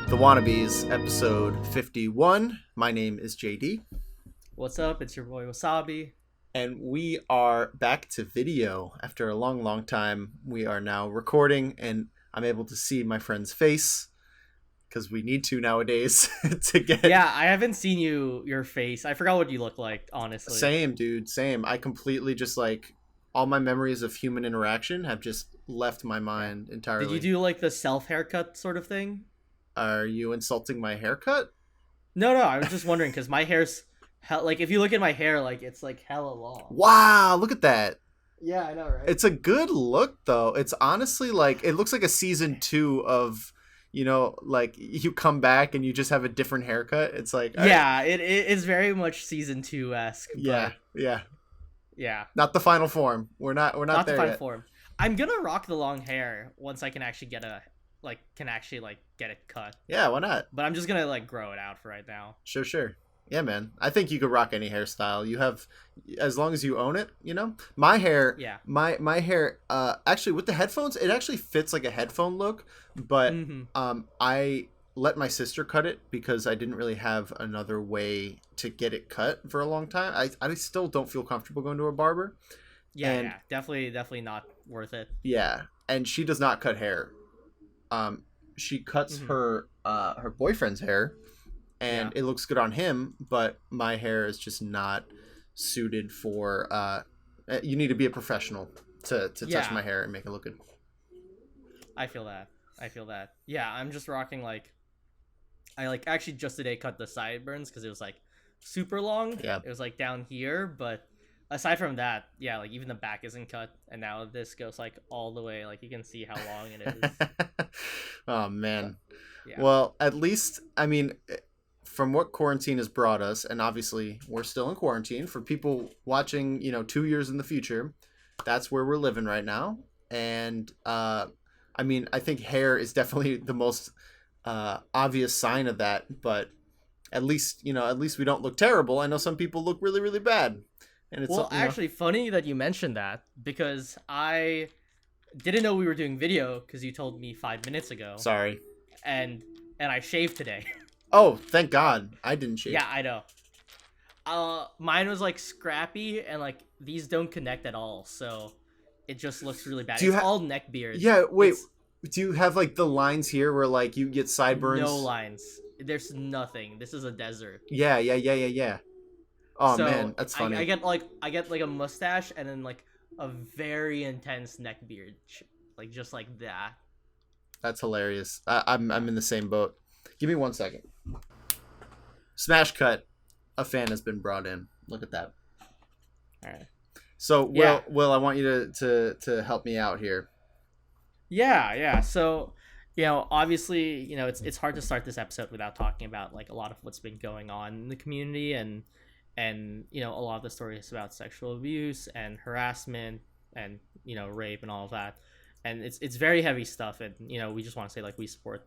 The Wannabes, episode 51. My name is JD. What's up? It's your boy Wasabi. And we are back to video. After a long, long time, we are now recording, and I'm able to see my friend's face, because we need to nowadays to get... Yeah, I haven't seen your face. I forgot what you look like, honestly. Same, dude, same. I completely just, like, all my memories of human interaction have just left my mind entirely. Did you do, like, the self-haircut sort of thing? Are you insulting my haircut? No, I was just wondering, because my hair's... like, if you look at my hair, like, it's, like, hella long. Wow, look at that. Yeah, I know, right? It's a good look, though. It's honestly, like, it looks like a season 2 of... You know, like, you come back and you just have a different haircut. It's like... Yeah, it is very much season 2-esque. Yeah. Yeah. Not the final form. We're not there the final yet. form. I'm gonna rock the long hair once I can actually get it cut. Yeah, why not? But I'm just gonna, like, grow it out for right now. Sure. Yeah, man. I think you could rock any hairstyle. You have, as long as you own it, you know? My hair, Yeah. my hair, actually, with the headphones, it actually fits like a headphone look, but I let my sister cut it because I didn't really have another way to get it cut for a long time. I still don't feel comfortable going to a barber. Yeah. Definitely not worth it. Yeah, and she does not cut hair. She cuts her boyfriend's hair, and it looks good on him, but my hair is just not suited for... you need to be a professional to touch my hair and make it look good. I feel that. Yeah, I'm just rocking, like... I, like, actually just today cut the sideburns because it was, like, super long. Yeah. It was, like, down here, but aside from that, yeah, like, even the back isn't cut, and now this goes, like, all the way. Like, you can see how long it is. Oh, man. Yeah. Well, at least, I mean... From what quarantine has brought us, and obviously we're still in quarantine, for people watching, 2 years in the future, that's where we're living right now. And I mean, I think hair is definitely the most obvious sign of that, but at least we don't look terrible. I know some people look really, really bad. And it's actually funny that you mentioned that, because I didn't know we were doing video because you told me 5 minutes ago. Sorry. And I shaved today. Oh, thank God. I didn't shave. Yeah, I know. Mine was, like, scrappy, and, like, these don't connect at all, so it just looks really bad. It's all neck beards. Yeah, wait. Do you have, like, the lines here where, like, you get sideburns? No lines. There's nothing. This is a desert. Yeah. Oh, so man, that's funny. I get like a mustache and then, like, a very intense neck beard, like, just like that. That's hilarious. I'm in the same boat. Give me 1 second. Smash cut. A fan has been brought in. Look at that. All right. So, Will, I want you to help me out here. Yeah. So, obviously, it's hard to start this episode without talking about, like, a lot of what's been going on in the community and a lot of the stories about sexual abuse and harassment and, rape and all of that. And it's very heavy stuff. And, we just want to say, like, we support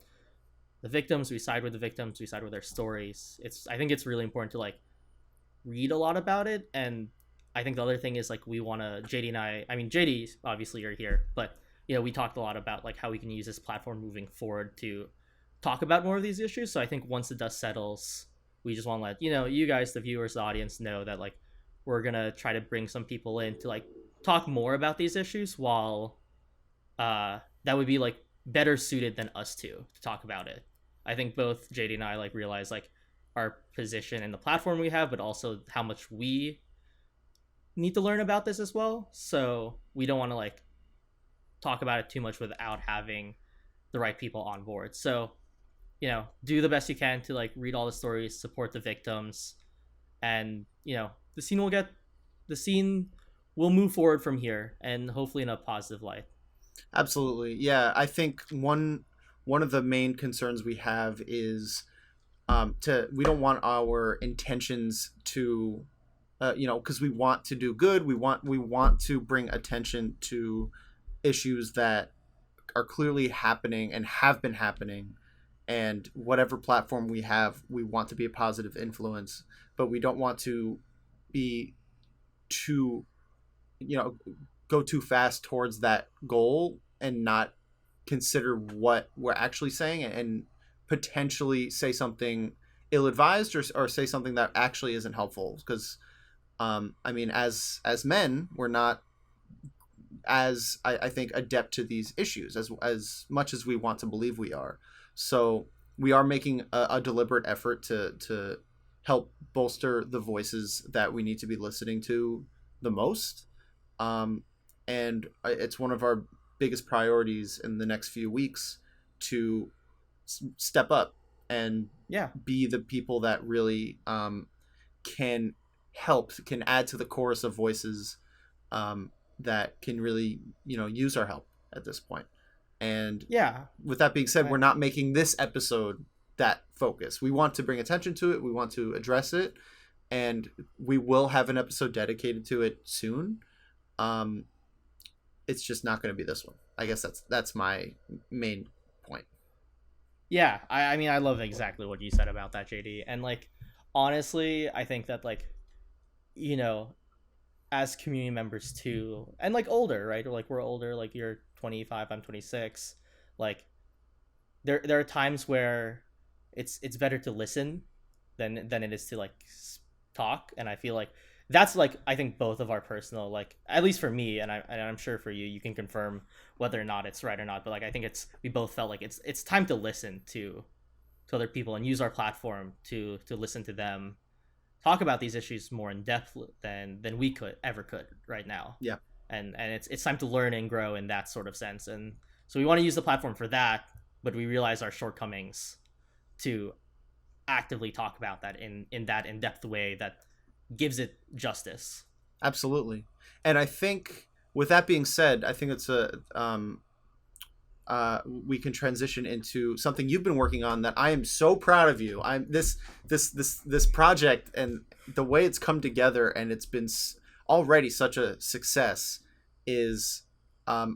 the victims, we side with the victims, we side with their stories. I think it's really important to, like, read a lot about it. And I think the other thing is, like, we want to, JD and I mean, JD, obviously you're here, but, we talked a lot about, like, how we can use this platform moving forward to talk about more of these issues. So I think once the dust settles, we just want to let, you guys, the viewers, the audience, know that, like, we're going to try to bring some people in to, like, talk more about these issues, while that would be, like, better suited than us to talk about it. I think both JD and I, like, realize, like, our position and the platform we have, but also how much we need to learn about this as well. So we don't want to, like, talk about it too much without having the right people on board. So, do the best you can to, like, read all the stories, support the victims, and, the scene will move forward from here, and hopefully in a positive light. Absolutely. Yeah, I think one of the main concerns we have is we don't want our intentions to because we want to do good. We want to bring attention to issues that are clearly happening and have been happening, and whatever platform we have, we want to be a positive influence, but we don't want to be too go too fast towards that goal and not consider what we're actually saying and potentially say something ill-advised, or say something that actually isn't helpful. Because I mean, as men, we're not as I think adept to these issues as much as we want to believe we are. So we are making a deliberate effort to help bolster the voices that we need to be listening to the most. And it's one of our biggest priorities in the next few weeks to step up and Yeah. be the people that really can can add to the chorus of voices that can really use our help at this point. And Yeah. with that being said, I, we're not making this episode that focus. We want to bring attention to it. We want to address it, and we will have an episode dedicated to it soon. It's just not going to be this one. I guess that's my main point. yeah. I mean, I love exactly what you said about that, JD. And like, honestly, I think that like, you know, as community members too, and like older, right? Or like we're older. Like you're 25, I'm 26. Like there are times where it's better to listen than it is to like talk. And I feel like that's like, I think both of our personal, like at least for me, and I'm sure for you, you can confirm whether or not it's right or not. But like I think we both felt like it's time to listen to other people and use our platform to listen to them talk about these issues more in depth than we could right now. Yeah. And it's time to learn and grow in that sort of sense. And so we want to use the platform for that, but we realize our shortcomings to actively talk about that in that in-depth way that gives it justice. Absolutely. And I think with that being said, I think it's we can transition into something you've been working on that I am so proud of you. I'm this project and the way it's come together, and it's been already such a success. Is I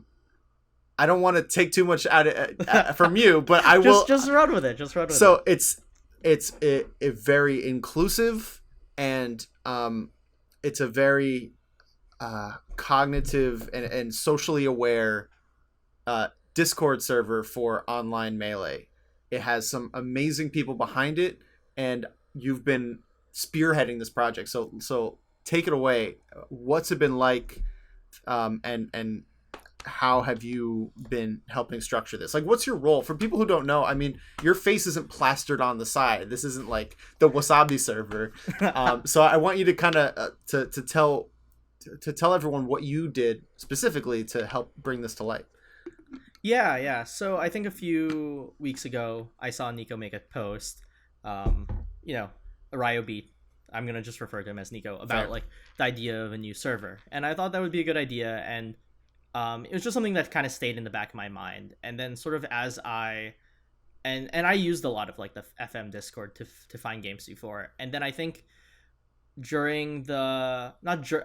don't want to take too much out from you, but I will just run with it. Just run with it. So it's a very inclusive, and it's a very cognitive and socially aware Discord server for online Melee. It has some amazing people behind it, and you've been spearheading this project. So take it away. What's it been like, and how have you been helping structure this? Like, what's your role for people who don't know? I mean, your face isn't plastered on the side. This isn't like the Wasabi server. So I want you to kind of to tell everyone what you did specifically to help bring this to light. Yeah. So I think a few weeks ago, I saw Nico make a post, a Ryo beat. I'm going to just refer to him as Nico, about Fair. like the idea of a new server. And I thought that would be a good idea. And it was just something that kind of stayed in the back of my mind. And then sort of as I used a lot of like the FM Discord to find games before. And then I think during I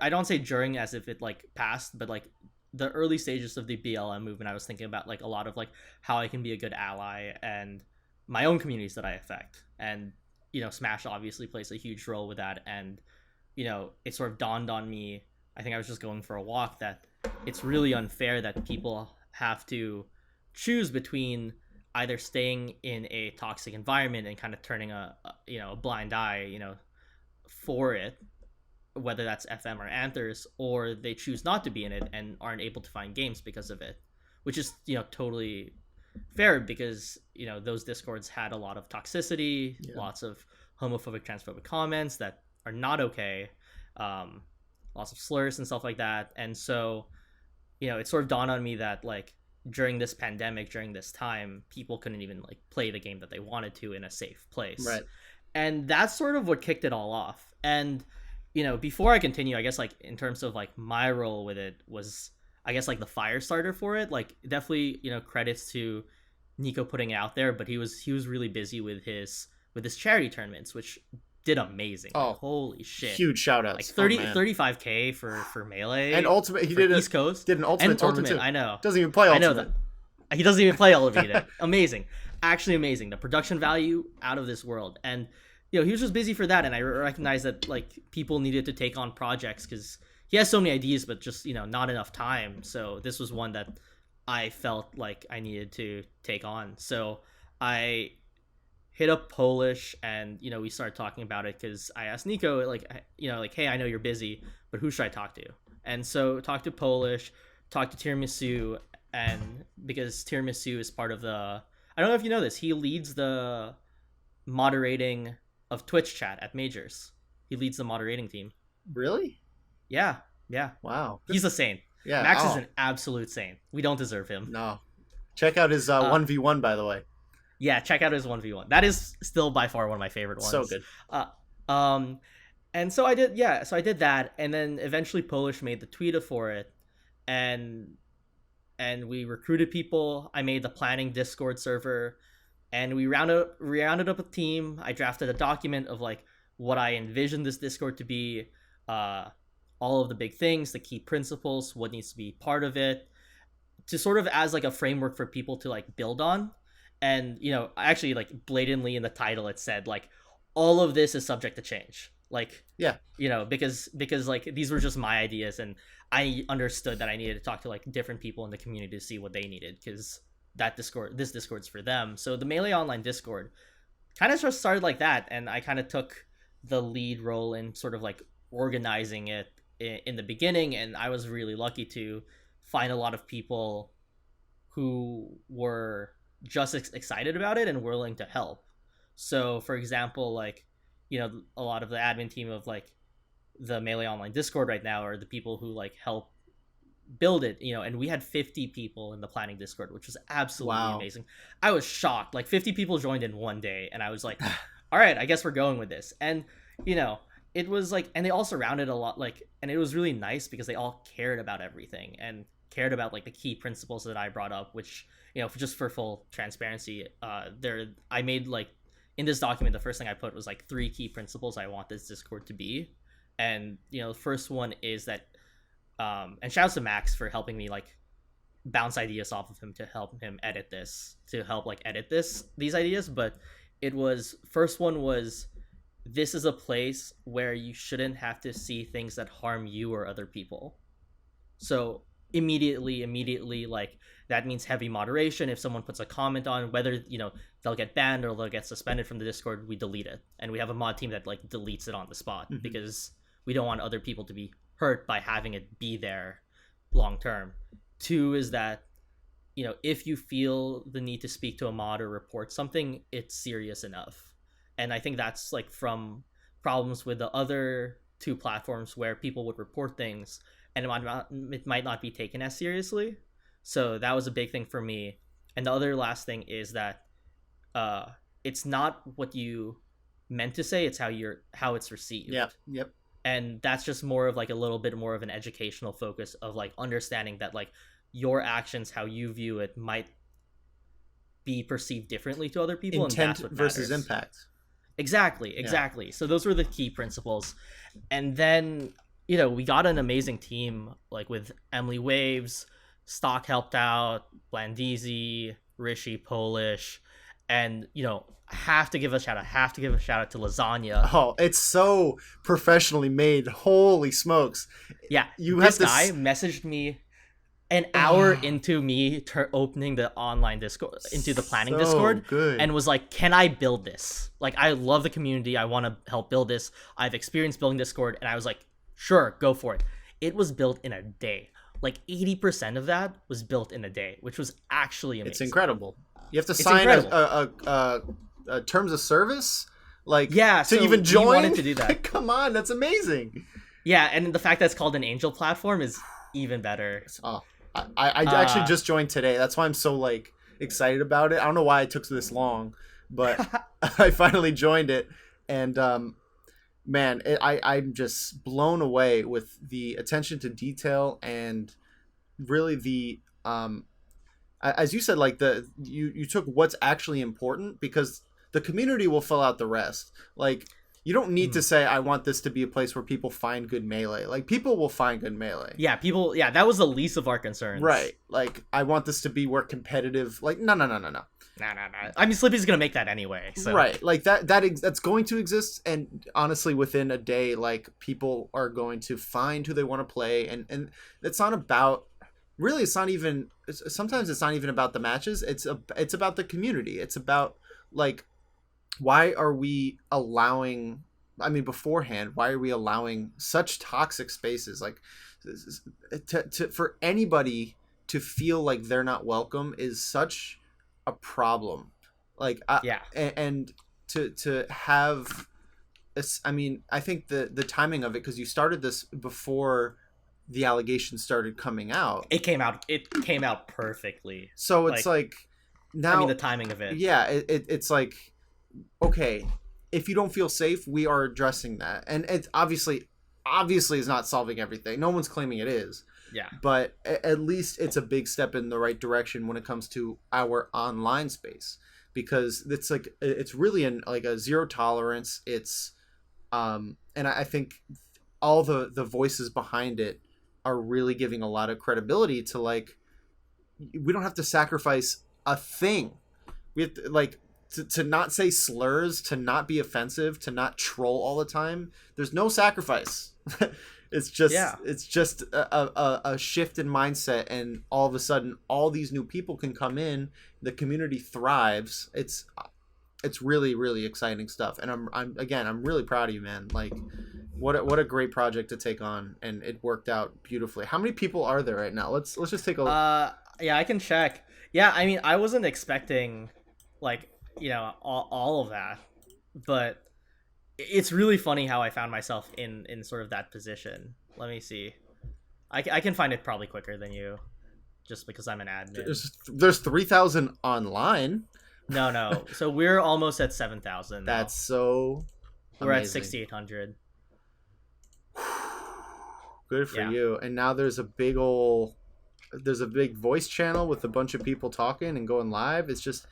don't say during as if it like passed, but like the early stages of the BLM movement, I was thinking about like a lot of like how I can be a good ally and my own communities that I affect. And, Smash obviously plays a huge role with that. And, it sort of dawned on me, I think I was just going for a walk, that it's really unfair that people have to choose between either staying in a toxic environment and kind of turning a blind eye, for it, whether that's FM or Anthers, or they choose not to be in it and aren't able to find games because of it, which is, totally fair, because, those Discords had a lot of toxicity, lots of homophobic, transphobic comments that are not okay, lots of slurs and stuff like that. And so, it sort of dawned on me that like during this pandemic, during this time, people couldn't even like play the game that they wanted to in a safe place. Right. And that's sort of what kicked it all off. And before I continue, I guess like in terms of like my role with it was, I guess, like the fire starter for it. Like definitely, credits to Nico putting it out there, but he was really busy with his charity tournaments, which did amazing. Oh, like, holy shit. Huge shout outs. Like 35K for Melee. And Ultimate, he did East Coast. Did an Ultimate tournament too. I know. Doesn't even play Ultimate. I know that. He doesn't even play Ultimate. Amazing. Actually amazing. The production value out of this world. And he was just busy for that, and I recognized that like people needed to take on projects because he has so many ideas, but just not enough time. So this was one that I felt like I needed to take on. So I hit up Polish, and we started talking about it because I asked Nico, like, like, hey, I know you're busy, but who should I talk to? And so talked to Polish, talked to Tiramisu, and because Tiramisu is part of the, I don't know if you know this, he leads the moderating of Twitch chat at Majors. He leads the moderating team. Really? Yeah, yeah. Wow. He's a saint. Yeah. Max is an absolute saint. We don't deserve him. No. Check out his 1v1, by the way. Yeah, check out his 1v1. That is still by far one of my favorite ones. So good. And so I did that, and then eventually Polish made the tweet for it, and we recruited people. I made the planning Discord server, and we rounded up a team. I drafted a document of like what I envisioned this Discord to be, all of the big things, the key principles, what needs to be part of it, to sort of as like a framework for people to like build on. And actually, like, blatantly in the title it said like all of this is subject to change, like, yeah, because like these were just my ideas, and I understood that I needed to talk to like different people in the community to see what they needed, because this Discord's for them. So the Melee Online Discord kind of just started like that, and I kind of took the lead role in sort of like organizing it in the beginning, and I was really lucky to find a lot of people who were just excited about it and willing to help. So for example, like, a lot of the admin team of like the Melee Online Discord right now are the people who like help build it, and we had 50 people in the planning Discord, which was absolutely amazing. I was shocked. Like 50 people joined in one day, and I was like, all right, I guess we're going with this. And it was like, and they all surrounded a lot, like, and it was really nice because they all cared about everything and cared about like the key principles that I brought up, which, just for full transparency, I made like in this document, the first thing I put was like 3 key principles I want this Discord to be. And the first one is that, and shouts to Max for helping me like bounce ideas off of him to help him edit these ideas. But it was, first one was, this is a place where you shouldn't have to see things that harm you or other people. So immediately, like, that means heavy moderation. If someone puts a comment on, whether they'll get banned or they'll get suspended from the Discord, we delete it, and we have a mod team that like deletes it on the spot, because we don't want other people to be hurt by having it be there long term. 2 is that if you feel the need to speak to a mod or report something, it's serious enough. And I think that's like from problems with the other 2 platforms where people would report things and it might not be taken as seriously. So that was a big thing for me. And the other last thing is that it's not what you meant to say, it's how it's received. Yeah. Yep. And that's just more of like a little bit more of an educational focus of like understanding that like your actions, how you view it, might be perceived differently to other people. Intent and that's what versus matters. Impact. Exactly. Yeah. So those were the key principles. And then we got an amazing team, like with Emily Waves, Stock helped out, Blandisi, Rishi, Polish, and have to give a shout out to Lasagna. Oh, it's so professionally made. Holy smokes. Yeah, this guy messaged me an hour into me opening the online Discord, into the planning Discord, good. And was like, can I build this? Like, I love the community, I want to help build this, I've experienced building Discord. And I was like, sure, go for it. It was built in a day. Like 80% of that was built in a day, which was actually amazing. It's incredible. You have to sign a terms of service, like, yeah, to even join. We wanted to do that. Come on, that's amazing. Yeah, and the fact that it's called an Angel platform is even better. Oh, I actually just joined today. That's why I'm so like excited about it. I don't know why it took this long, but I finally joined it, and man, I'm just blown away with the attention to detail and really the as you said, like you took what's actually important, because the community will fill out the rest. Like, you don't need to say, I want this to be a place where people find good melee. Like, people will find good melee. Yeah, that was the least of our concerns. Right. Like, I want this to be where competitive, like, no. No. I mean, Slippy's gonna make that anyway. So. Right. Like, that's going to exist, and honestly, within a day, like, people are going to find who they want to play, and it's not about, really, sometimes it's not even about the matches. It's about the community. It's about, like, why are we allowing, I mean, beforehand, why are we allowing such toxic spaces? Like, for anybody to feel like they're not welcome is such a problem. Like, Yeah, and to have this, I mean, I think the timing of it, because you started this before the allegations started coming out. it came out perfectly. So it's Like, like I mean, now, the timing of it. yeah, it's like, okay, if you don't feel safe, we are addressing that, and it's obviously is not solving everything. No one's claiming it is, Yeah. but at least it's a big step in the right direction when it comes to our online space, because it's like it's really like a zero tolerance. It's and I think all the voices behind it are really giving a lot of credibility to, like, we don't have to sacrifice a thing. We have to, like, to not say slurs, to not be offensive, to not troll all the time. There's no sacrifice. Yeah. It's just a shift in mindset, and all of a sudden all these new people can come in, the community thrives. It's really really exciting stuff, and I'm really proud of you, man. Like, what a great project to take on, and it worked out beautifully. How many people are there right now? Let's just take a. Yeah, I can check. Yeah, I mean, I wasn't expecting, like, all of that, but it's really funny how I found myself in sort of that position. Let me see. I can find it probably quicker than you, just because I'm an admin. There's 3,000 online. No, no. So we're almost at 7,000 now. That's so We're at amazing. 6,800. Good for Yeah. you. And now there's a big voice channel with a bunch of people talking and going live. It's just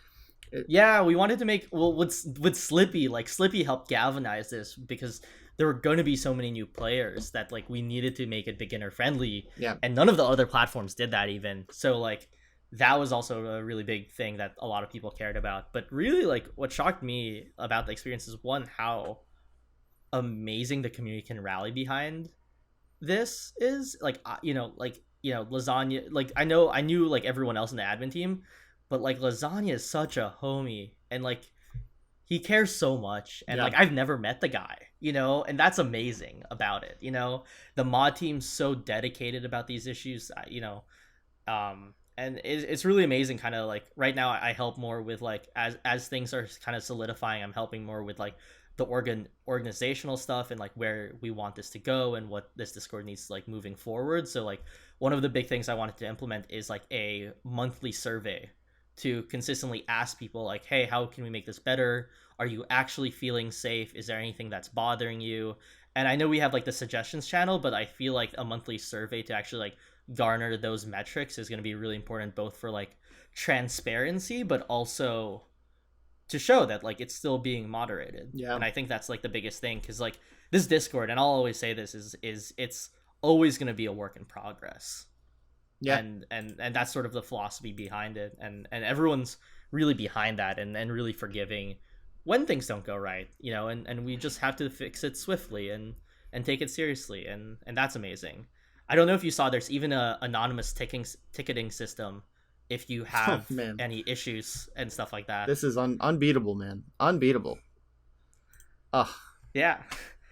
Yeah, we wanted to make, well, with Slippy, like, Slippy helped galvanize this because there were going to be so many new players that, like, we needed to make it beginner friendly, yeah. and none of the other platforms did that even. So, like, that was also a really big thing that a lot of people cared about. But really, like, what shocked me about the experience is, one, how amazing the community can rally behind this is. Like, Lasagna, like, I knew, like, everyone else in the admin team, but, like, Lasagna is such a homie, and, like, he cares so much, and, Yeah. like, I've never met the guy, and that's amazing about it. The mod team's so dedicated about these issues, and it's really amazing. Kind of like right now, I help more with, like, as things are kind of solidifying, I'm helping more with, like, the organizational stuff, and, like, where we want this to go and what this Discord needs, like, moving forward. So, like, one of the big things I wanted to implement is, like, a monthly survey to consistently ask people, like, hey, how can we make this better? Are you actually feeling safe? Is there anything that's bothering you? And I know we have, like, the suggestions channel, but I feel like a monthly survey to actually, like, garner those metrics is going to be really important, both for, like, transparency, but also to show that, like, it's still being moderated. Yeah. And I think that's, like, the biggest thing, because, like, this Discord, and I'll always say this, is it's always going to be a work in progress. Yeah. And that's sort of the philosophy behind it, and everyone's really behind that, and really forgiving when things don't go right, and we just have to fix it swiftly and take it seriously, and that's amazing. I don't know if you saw, there's even a anonymous ticketing system if you have man. any issues and stuff like that. This is unbeatable, man. Unbeatable. Ugh. Yeah.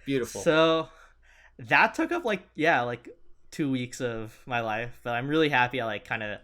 Beautiful. So that took up, like, 2 weeks of my life, but I'm really happy I, like, kind of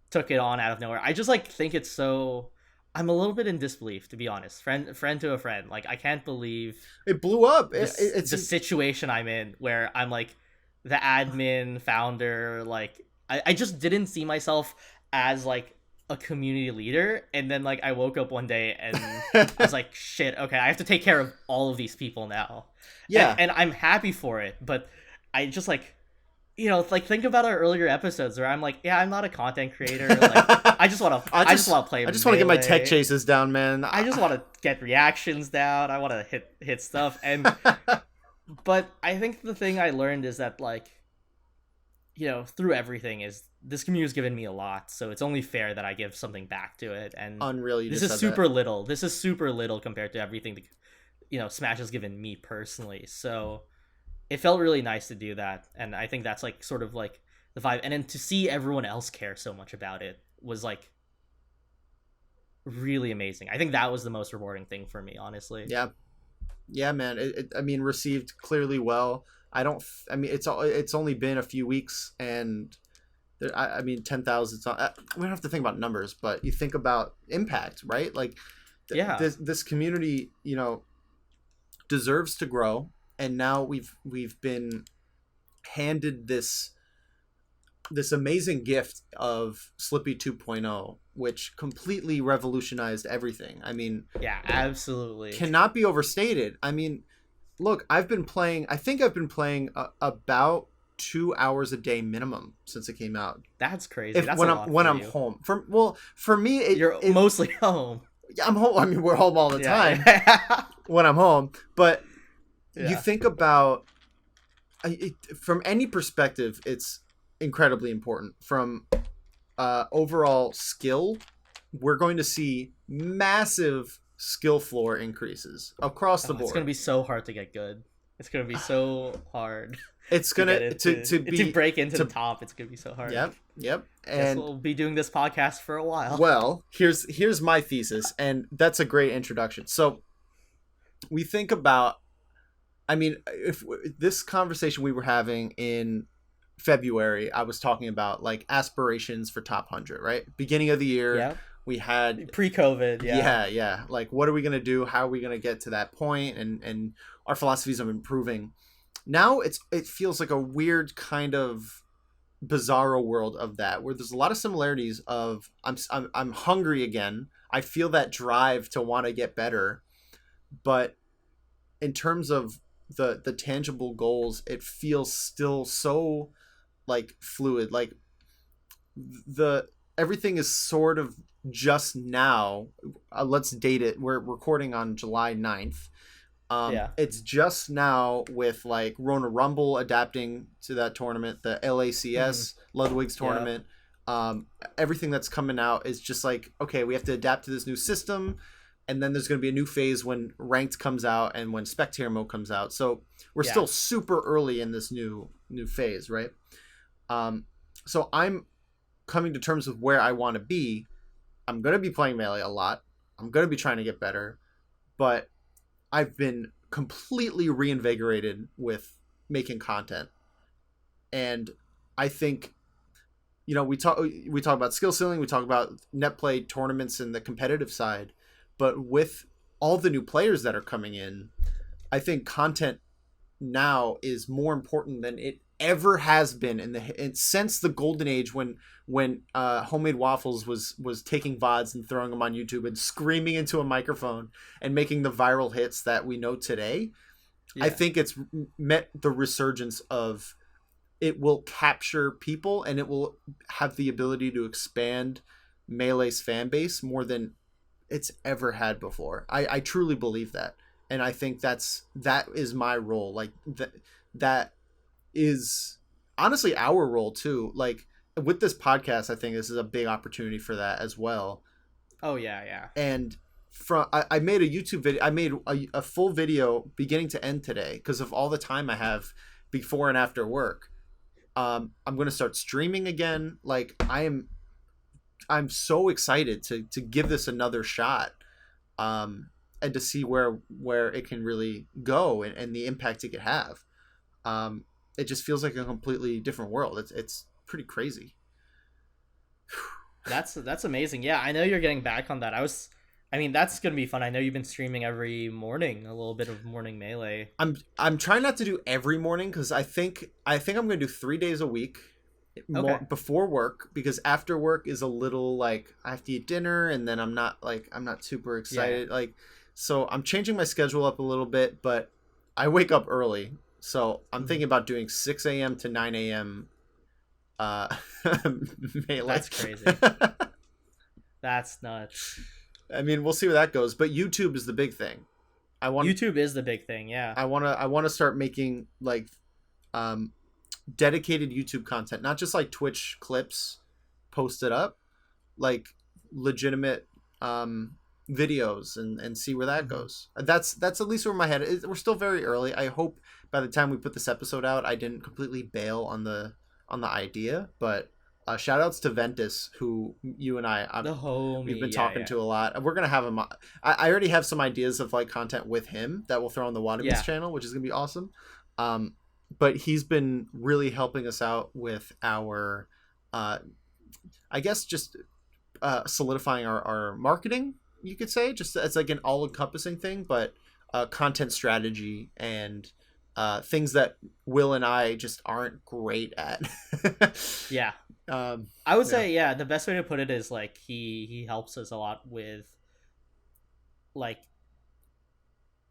took it on out of nowhere. I just, like, think it's so, I'm a little bit in disbelief, to be honest. Friend to a friend, like, I can't believe it blew up. It's the situation I'm in, where I'm, like, the admin founder. Like, I just didn't see myself as, like, a community leader, and then, like, I woke up one day and I was like, shit, okay, I have to take care of all of these people now. Yeah. And I'm happy for it, but I just, like, like, think about our earlier episodes where I'm like, yeah, I'm not a content creator. Like, I just want to play. I just want to get my tech Melee. chases down, man. I just want to get reactions down. I want to hit stuff, but I think the thing I learned is that, like, through everything, is this community has given me a lot, so it's only fair that I give something back to it. And unreal. This is super little. This is super little compared to everything that, Smash has given me personally. So it felt really nice to do that, and I think that's, like, sort of, like, the vibe. And then to see everyone else care so much about it was, like, really amazing. I think that was the most rewarding thing for me, honestly. Yeah, yeah, man. I mean, received clearly well. I don't. I mean, it's only been a few weeks, and I mean, 10,000. We don't have to think about numbers, but you think about impact, right? Like, Yeah, this community, deserves to grow, and now we've been handed this amazing gift of Slippy 2.0, which completely revolutionized everything. I mean, yeah, absolutely. cannot be overstated. I mean, look, I think I've been playing about 2 hours a day minimum since it came out. That's crazy. If That's a lot when for I'm you. home, for me, You're mostly home. I'm home. I mean, we're home all the time Yeah. when I'm home. But you Yeah. think about from any perspective, it's incredibly important. From overall skill, we're going to see massive skill floor increases across the Oh, it's board. gonna be so hard to get good. It's gonna be so hard It's to get gonna into to break into the top. It's gonna be so hard. Yep. Guess And we'll be doing this podcast for a while. well, here's my thesis, and that's a great introduction. So we think about, I mean, if this conversation we were having in February, I was talking about like aspirations for top 100, right? Beginning of the year, Yeah. we had Pre-COVID. Yeah. yeah. Like, what are we gonna do? How are we gonna get to that point? And our philosophies of improving. Now it feels like a weird kind of bizarro world of that, where there's a lot of similarities of I'm hungry again. I feel that drive to want to get better, but in terms of the tangible goals, it feels still so like fluid. Like the everything is sort of just now. Let's date it. We're recording on July 9th. Yeah. It's just now with like Rona Rumble adapting to that tournament, the LACS Ludwig's tournament. Everything that's coming out is just like, okay, we have to adapt to this new system, and then there's going to be a new phase when ranked comes out and when spectator mode comes out. So we're still super early in this new phase, right? So I'm coming to terms with where I want to be. I'm going to be playing Melee a lot. I'm going to be trying to get better, but I've been completely reinvigorated with making content. And I think, we talk about skill ceiling, we talk about net play tournaments and the competitive side, but with all the new players that are coming in, I think content now is more important than it ever has been since the golden age when Homemade Waffles was taking VODs and throwing them on YouTube and screaming into a microphone and making the viral hits that we know today. I think it's met the resurgence of, it will capture people and it will have the ability to expand Melee's fan base more than it's ever had before. I truly believe that. And I think that is my role. Like that is honestly our role too. Like with this podcast, I think this is a big opportunity for that as well. Oh yeah. And I made a YouTube video. I made a full video beginning to end today because of all the time I have before and after work. I'm going to start streaming again. Like I'm so excited to give this another shot. And to see where it can really go and the impact it could have. It just feels like a completely different world. It's pretty crazy. That's amazing. Yeah, I know you're getting back on that. I mean, that's gonna be fun. I know you've been streaming every morning, a little bit of morning Melee. I'm trying not to do every morning because I think I'm gonna do 3 days a week. Before work, because after work is a little like I have to eat dinner and then I'm not super excited. Like, so I'm changing my schedule up a little bit, but I wake up early. So I'm thinking about doing 6 a.m. to 9 a.m. Melee. That's crazy. That's nuts. I mean, we'll see where that goes, but YouTube is the big thing. YouTube is the big thing, yeah. I want to start making like dedicated YouTube content, not just like Twitch clips posted up, like legitimate videos and see where that goes. That's at least where my head is. We're still very early. I hope by the time we put this episode out, I didn't completely bail on the idea, but shout outs to Ventus, who you and The we've been homie, yeah, talking to a lot. We're gonna have him. I already have some ideas of like content with him that we'll throw on the Wannabes yeah, channel, which is gonna be awesome. But he's been really helping us out with our, I guess, just solidifying our marketing. You could say just as like an all encompassing thing, but content strategy and things that Will and I just aren't great at. yeah. um, I would yeah. say, yeah, the best way to put it is like he helps us a lot with like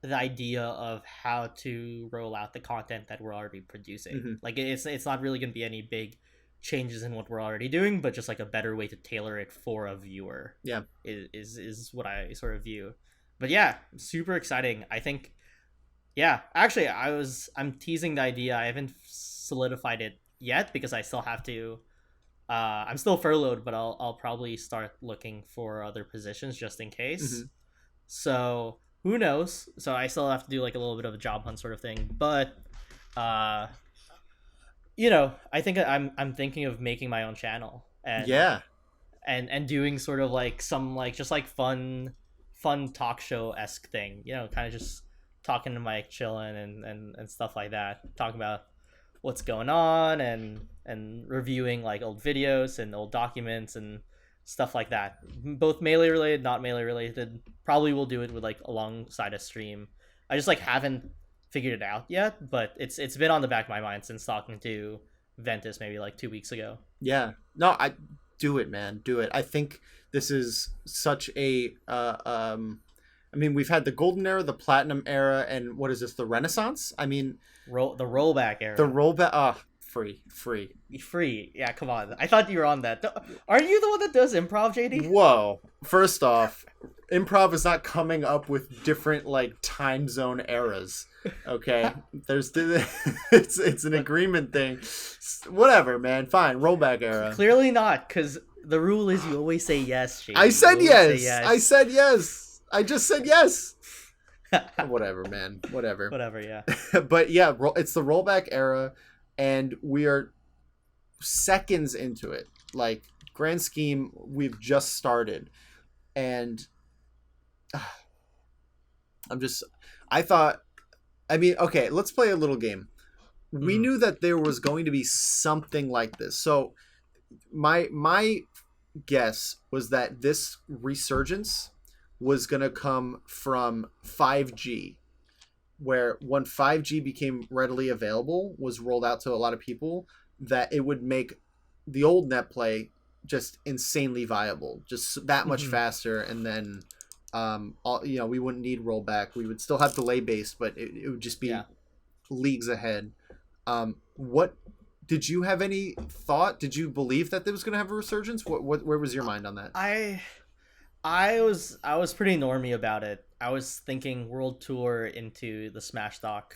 the idea of how to roll out the content that we're already producing. Mm-hmm. Like it's not really going to be any big changes in what we're already doing, but just like a better way to tailor it for a viewer. Yeah. Is what I sort of view. But yeah, super exciting. I think yeah, actually I'm teasing the idea. I haven't solidified it yet because I still have to I'm still furloughed, but I'll probably start looking for other positions just in case. Mm-hmm. So who knows? So I still have to do like a little bit of a job hunt sort of thing. But uh, I think I'm thinking of making my own channel Yeah. and doing sort of like some like just like fun talk show esque thing. Kind of just talking to Mike, chilling and stuff like that. Talking about what's going on and reviewing like old videos and old documents and stuff like that, both melee related, not melee related. Probably will do it with like alongside a stream. I just like haven't figured it out yet, but it's been on the back of my mind since talking to Ventus maybe like 2 weeks ago. Yeah. No, I do it, man. Do it. I think this is such a I mean, we've had the golden era, the platinum era, and what is this, the Renaissance? I mean, The rollback era. the rollback. Free. Free. Yeah, come on. I thought you were on that. Aren't you the one that does improv, JD? Whoa. First off, improv is not coming up with different like time zone eras. Okay, there's it's an agreement thing. Whatever, man. Fine. Rollback era. Clearly not, because the rule is you always say yes, JD. I said You always say yes. I said yes. I just said yes. Whatever, man. Whatever. Whatever, yeah. But yeah, it's the rollback era, and we are seconds into it. Like, grand scheme, we've just started, and I thought, I mean, okay, let's play a little game. We knew that there was going to be something like this. So my guess was that this resurgence was going to come from 5G, where when 5G became readily available, was rolled out to a lot of people, that it would make the old net play just insanely viable, just that much faster. And then, we wouldn't need rollback. We would still have delay based, but it would just be leagues ahead. What did you have any thought? Did you believe that there was going to have a resurgence? Where was your mind on that? I was pretty normie about it. I was thinking World Tour into the Smash doc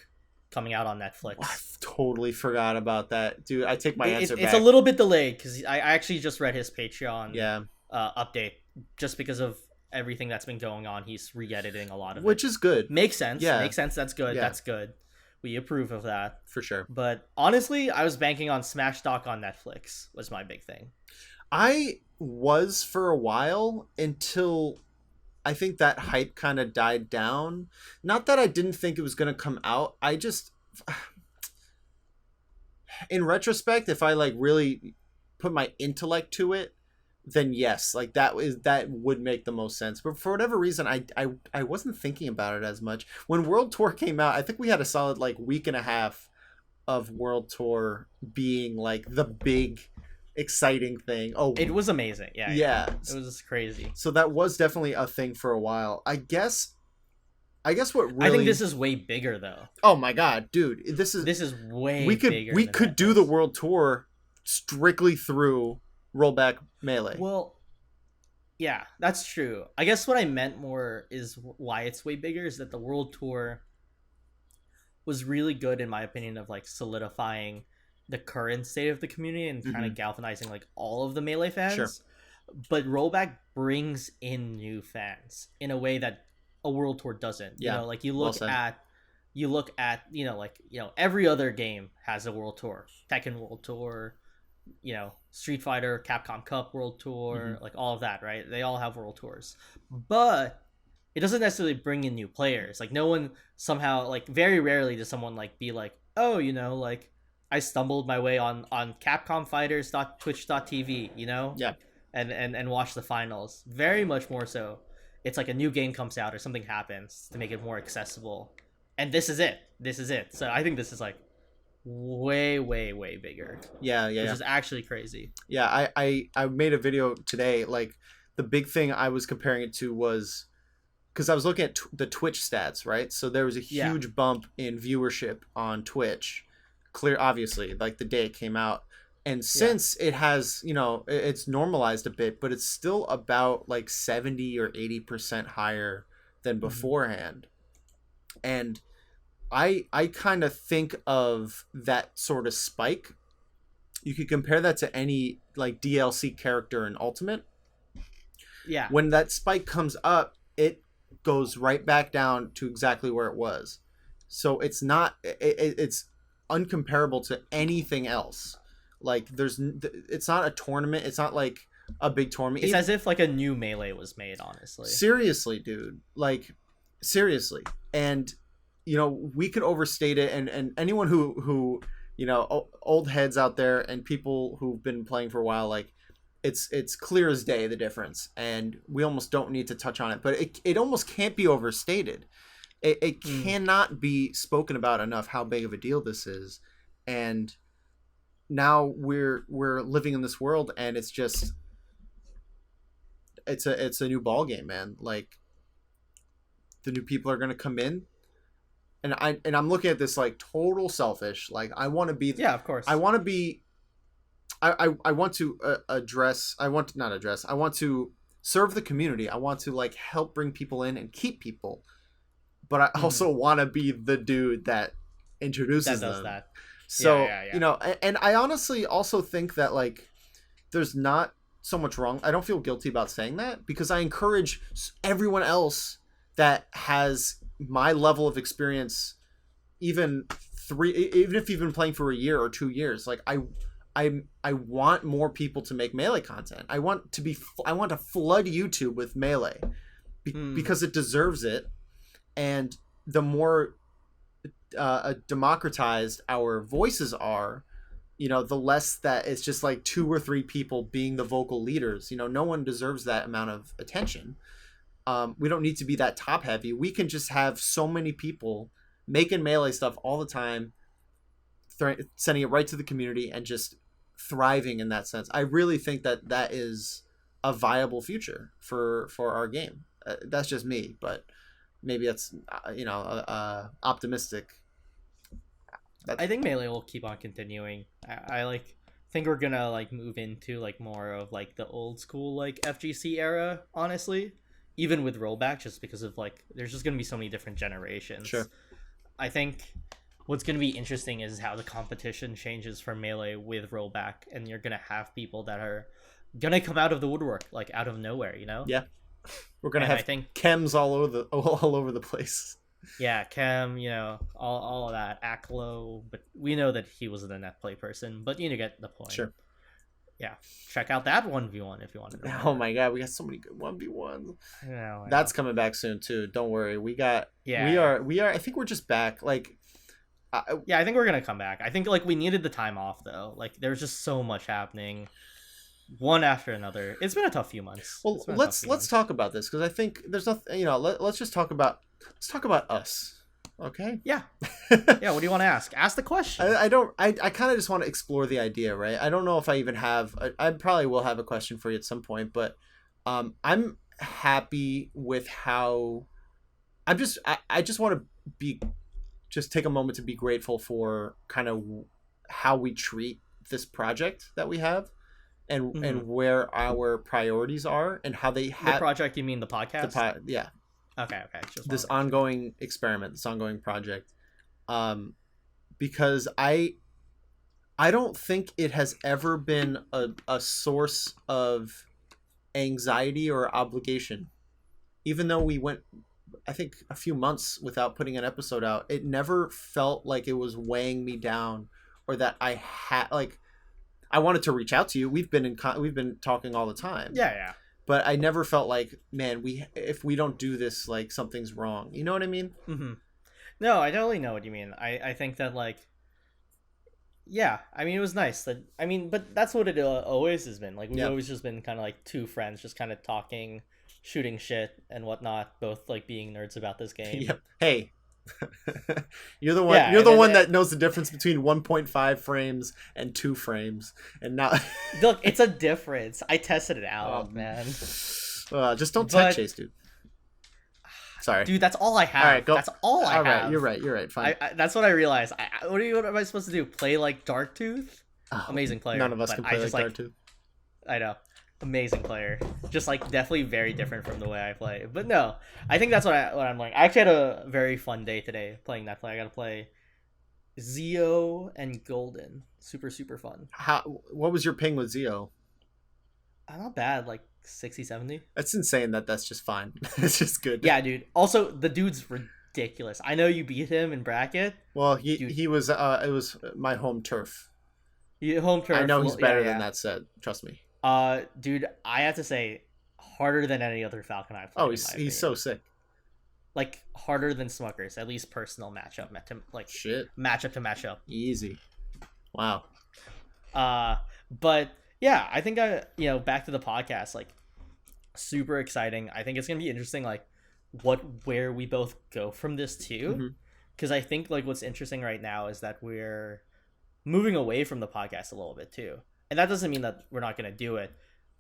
coming out on Netflix. I totally forgot about that, dude. I take my answer back. It's a little bit delayed because I actually just read his Patreon update just because of everything that's been going on. He's re-editing a lot of which is good. Makes sense. Yeah. Makes sense. That's good. Yeah. That's good. We approve of that. For sure. But honestly, I was banking on Smash doc on Netflix was my big thing. I was for a while until I think that hype kind of died down. Not that I didn't think it was going to come out. I just, in retrospect, if I like really put my intellect to it, then yes, like that would make the most sense. But for whatever reason, I wasn't thinking about it as much. When World Tour came out, I think we had a solid like week and a half of World Tour being like the big exciting thing. Oh, it was amazing. Yeah. It was crazy. So that was definitely a thing for a while. I guess what really, I think this is way bigger though. Oh my god, dude. This is way bigger. We could do the World Tour strictly through rollback melee. Well, yeah, that's true. I guess what I meant more is why it's way bigger is that the World Tour was really good in my opinion of like solidifying the current state of the community and kind of galvanizing like all of the melee fans. Sure. But rollback brings in new fans in a way that a World Tour doesn't. Yeah. Like you look at every other game has a World Tour. Tekken World Tour, Street Fighter, Capcom Cup World Hmm. Tour, like all of that, right? They all have world tours, but it doesn't necessarily bring in new players. Like no one somehow, like very rarely does someone like be like, oh, like I stumbled my way on Capcom Fighters Twitch.tv, Yeah. and watch the finals. Very much more so, it's like a new game comes out or something happens to make it more accessible, and this is it. This is it. So I think this is like way, way, way bigger, Yeah. Yeah. which Yeah. is actually crazy. Yeah. I made a video today. Like the big thing I was comparing it to was because I was looking at the Twitch stats, right? So there was a Yeah, huge bump in viewership on Twitch, clear, obviously, like the day it came out. And yeah, since it has, it's normalized a bit, but it's still about like 70 or 80% higher than mm-hmm. beforehand. And I kind of think of that sort of spike. You could compare that to any like DLC character in Ultimate. Yeah. When that spike comes up, it goes right back down to exactly where it was. So it's uncomparable to anything else. Like it's not a tournament. It's not like a big tournament. It's as if like a new Melee was made, honestly. Seriously, dude. Like seriously. And we could overstate it, and anyone who old heads out there and people who've been playing for a while, like it's clear as day the difference, and we almost don't need to touch on it, but it almost can't be overstated. It Mm. cannot be spoken about enough how big of a deal this is. And now we're living in this world, and it's a new ball game, man. Like the new people are going to come in, and I'm looking at this like total selfish. Like I want to be Yeah, of course. I want to be I want to address. I want to not address. I want to serve the community. I want to like help bring people in and keep people. But I Mm. also want to be the dude that That introduces does them. that. Yeah, So yeah, yeah. and I honestly also think that like there's not so much wrong. I don't feel guilty about saying that because I encourage everyone else that has my level of experience, even even if you've been playing for a year or 2 years. Like I want more people to make Melee content. I want to flood YouTube with Melee Mm. because it deserves it. And the more democratized our voices are, the less that it's just like two or three people being the vocal leaders. No one deserves that amount of attention. We don't need to be that top heavy. We can just have so many people making Melee stuff all the time, sending it right to the community and just thriving in that sense. I really think that that is a viable future for our game. That's just me, but maybe that's optimistic. I think Melee will keep on continuing. I like think we're gonna like move into like more of like the old school like FGC era, honestly. Even with rollback, just because of like there's just gonna be so many different generations. Sure. I think what's gonna be interesting is how the competition changes for Melee with rollback, and you're gonna have people that are gonna come out of the woodwork, like out of nowhere. Yeah, we're gonna And I have think chems all over the place. yeah, Chem, all of that, Aklo, but we know that he was a net play person, but you get the point. Sure. Yeah, check out that 1v1 if you want to know Oh more. my god, we got so many good 1v1s. I That's know. coming back soon too. Don't worry. We got Yeah, we yeah. are we are I think we're just back. Like Yeah, I think we're gonna come back. I think like we needed the time off though. Like there's just so much happening, one after another. It's been a tough few months. well, It's been a tough let's few let's months. talk about this because I think there's nothing. Let's just let's talk about us. Okay. Yeah, yeah. What do you want to ask? Ask the question. I don't. I kind of just want to explore the idea, right? I don't know if I even have. I probably will have a question for you at some point, but I'm happy with how. I just want to be. Just take a moment to be grateful for kind of how we treat this project that we have, and where our priorities are, and how they The have project, you mean the podcast? yeah, Okay, okay. Just this wanna make sure. ongoing experiment, this ongoing project, because I don't think it has ever been a source of anxiety or obligation. Even though we went, I think, a few months without putting an episode out, it never felt like it was weighing me down or that I had, like, I wanted to reach out to you. We've been we've been talking all the time. Yeah. But I never felt like, man, if we don't do this, like something's wrong. You know what I mean? Mm-hmm. No, I totally know what you mean. I think that like, yeah, I mean it was nice that but that's what it always has been. Like we've always just been kind of like two friends, just kind of talking, shooting shit and whatnot, both like being nerds about this game. Yep. Hey, you're the one. Yeah, you're the one that knows the difference between 1.5 frames and 2 frames, and now look, it's a difference. I tested it out, man. Just don't tech chase, dude. Sorry, dude. That's all I have. All right, go. That's all I have. Right, you're right. You're right. Fine. That's what I realized. What am I supposed to do? Play like Darktooth? Amazing player. None of us can play like Darktooth. I know. Amazing player. Just like definitely very different from the way I play. But no, I think that's what I'm like. I actually had a very fun day today playing that play. I got to play Zeo and Golden. Super fun. What was your ping with Zeo? Not bad, like 60, 70. That's insane. That's just fine. It's just good. Yeah, dude. Also, the dude's ridiculous. I know you beat him in bracket. Well, he was. It was my home turf. Home turf. I know he's better than that set. Trust me. Dude, I have to say, harder than any other Falcon I've played. Oh, he's so sick. Like harder than Smuckers, at least personal matchup. Matchup to matchup. Easy. Wow. But yeah, I think back to the podcast, like super exciting. I think it's gonna be interesting, like where we both go from this too, because I think like what's interesting right now is that we're moving away from the podcast a little bit too, and that doesn't mean that we're not gonna do it.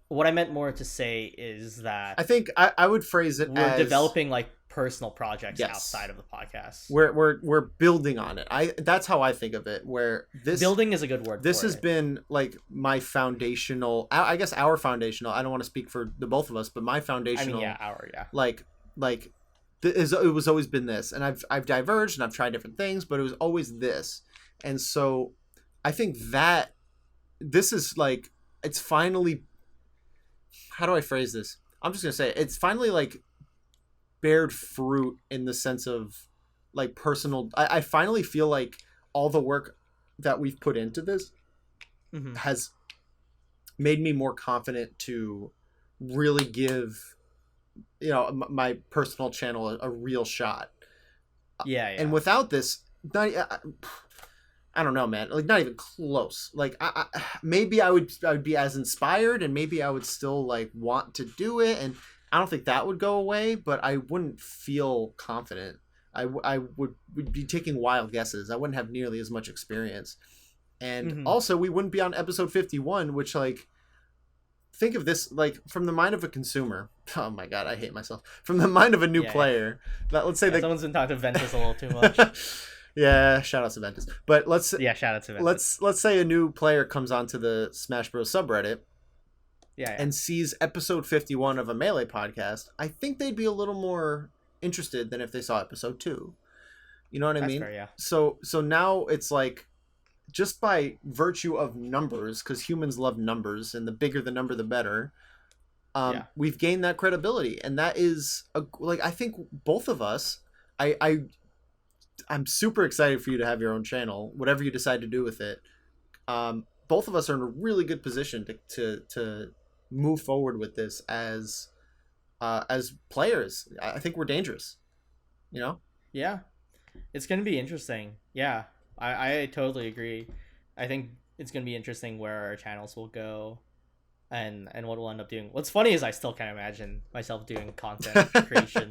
What I meant more to say is that I think I would phrase it we're as developing like personal projects outside of the podcast. We're building on it. That's how I think of it. Where this building is a good word. This has been like my foundational. I guess our foundational. I don't want to speak for the both of us, but my foundational. Like it was always been this, and I've diverged and I've tried different things, but it was always this, and so I think that this is like it's finally. How do I phrase this? I'm just gonna say it's finally like bared fruit in the sense of like personal. I finally feel like all the work that we've put into this has made me more confident to really give my personal channel a real shot. Yeah. And without this, I don't know, man. Like, not even close. Like, maybe I would be as inspired, and maybe I would still like want to do it, and I don't think that would go away. But I wouldn't feel confident. I would be taking wild guesses. I wouldn't have nearly as much experience, and also we wouldn't be on episode 51, which like. Think of this like from the mind of a consumer. Oh my god, I hate myself. From the mind of a new player. Let's say that someone's been talking to Ventus a little too much. Yeah, shout out to Ventus. But shout out to Ventus. Let's say a new player comes onto the Smash Bros subreddit. Yeah. And sees episode 51 of a Melee podcast. I think they'd be a little more interested than if they saw episode 2. You know what I mean? Fair, yeah. So now it's like just by virtue of numbers, because humans love numbers, and the bigger the number, the better. We've gained that credibility, and that is I think both of us. I'm super excited for you to have your own channel, whatever you decide to do with it. Both of us are in a really good position to move forward with this as players. I think we're dangerous. You know? Yeah, it's gonna be interesting. Yeah. I totally agree. I think it's going to be interesting where our channels will go and what we'll end up doing. What's funny is I still can't imagine myself doing content creation,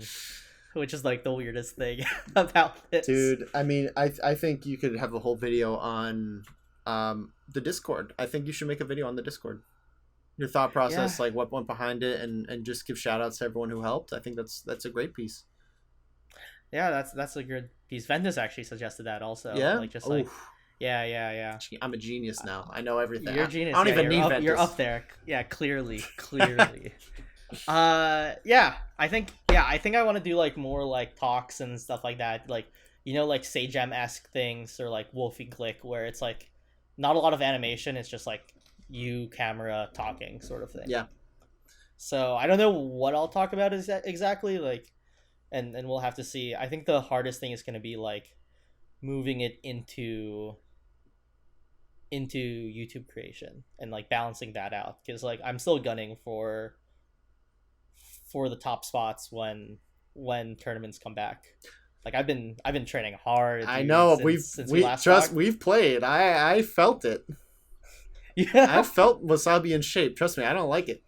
which is like the weirdest thing about this. Dude, I mean, I think you could have a whole video on the Discord. I think you should make a video on the Discord. Your thought process, like what went behind it, and just give shout outs to everyone who helped. I think that's a great piece. Yeah, that's a good piece. Ventus actually suggested that also. Yeah? Yeah. I'm a genius now. I know everything. You're a genius. I don't even need Ventus. You're up there. Yeah, clearly. I think I want to do like more like talks and stuff like that. Like, like Sagem-esque things or like Wolfie Glick, where it's like not a lot of animation. It's just like you camera talking sort of thing. Yeah. So I don't know what I'll talk about exactly, like, and we'll have to see. I think the hardest thing is going to be like moving it into into YouTube creation and like balancing that out, because like I'm still gunning for the top spots when tournaments come back. Like I've been training hard, I dude, know since we we last trust talked. we've played. I felt it. I Yeah. felt Wasabi in shape. Trust me, I don't like it.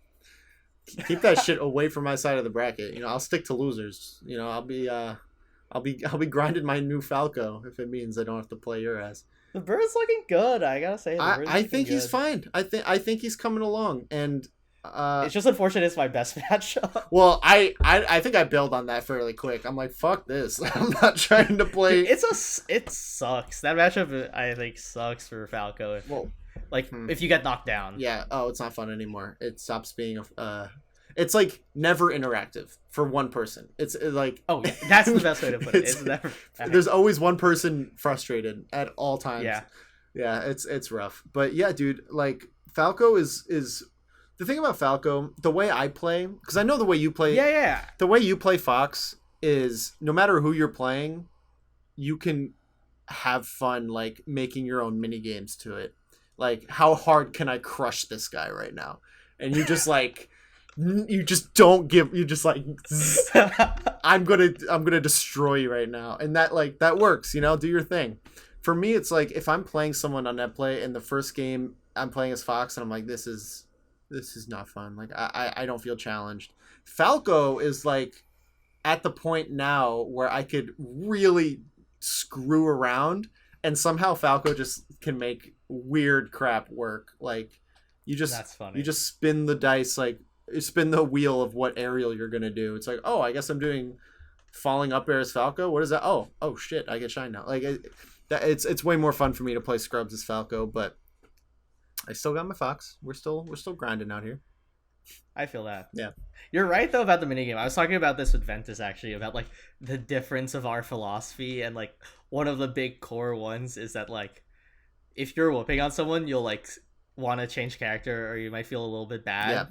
Keep that shit away from my side of the bracket. You know, I'll stick to losers. You know, I'll be grinding my new Falco if it means I don't have to play your ass. The bird's looking good. I gotta say, the bird's I looking think he's good. fine. I think he's coming along, and It's just unfortunate it's my best matchup. well, I think I bailed on that fairly quick. I'm like, fuck this. I'm not trying to Dude, play. it sucks. That matchup I think sucks for Falco. If Well, like hmm. if you get knocked down. Yeah. Oh, it's not fun anymore. It stops being it's like never interactive for one person. It's like Oh yeah, that's the best way to put it. it's, It's never. there's always one person frustrated at all times. Yeah. Yeah, it's rough. But yeah, dude, like Falco is the thing about Falco, the way I play, because I know the way you play. Yeah, yeah. The way you play Fox is no matter who you're playing, you can have fun like making your own mini games to it. Like how hard can I crush this guy right now? And you just like you just don't give you just like zzz, I'm gonna destroy you right now. And that like that works, you know, do your thing. For me it's like if I'm playing someone on net play and the first game I'm playing as Fox and I'm like this is not fun. Like I don't feel challenged. Falco is like at the point now where I could really screw around and somehow Falco just can make weird crap work. Like That's funny. you just spin the dice, like you spin the wheel of what aerial you're gonna do. It's like, oh, I guess I'm doing falling up air as Falco. What is that? Oh shit, I get shine now. Like it's way more fun for me to play scrubs as Falco, but I still got my Fox. We're still grinding out here. I feel that. Yeah. You're right though about the minigame. I was talking about this with Ventus actually, about like the difference of our philosophy, and like one of the big core ones is that like if you're whooping on someone, you'll like want to change character, or you might feel a little bit bad. Yeah.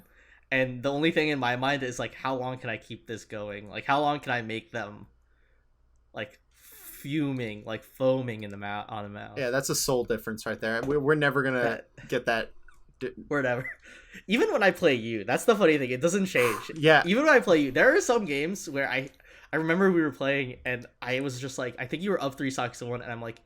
And the only thing in my mind is like, how long can I keep this going? Like, how long can I make them like fuming, like foaming in the mouth on the mouth? Yeah, that's a soul difference right there. We're never gonna That get that. whatever. Even when I play you, that's the funny thing. It doesn't change. Yeah, Even when I play you, there are some games where I remember we were playing and I was just like, I think you were up 3-1, and I'm like,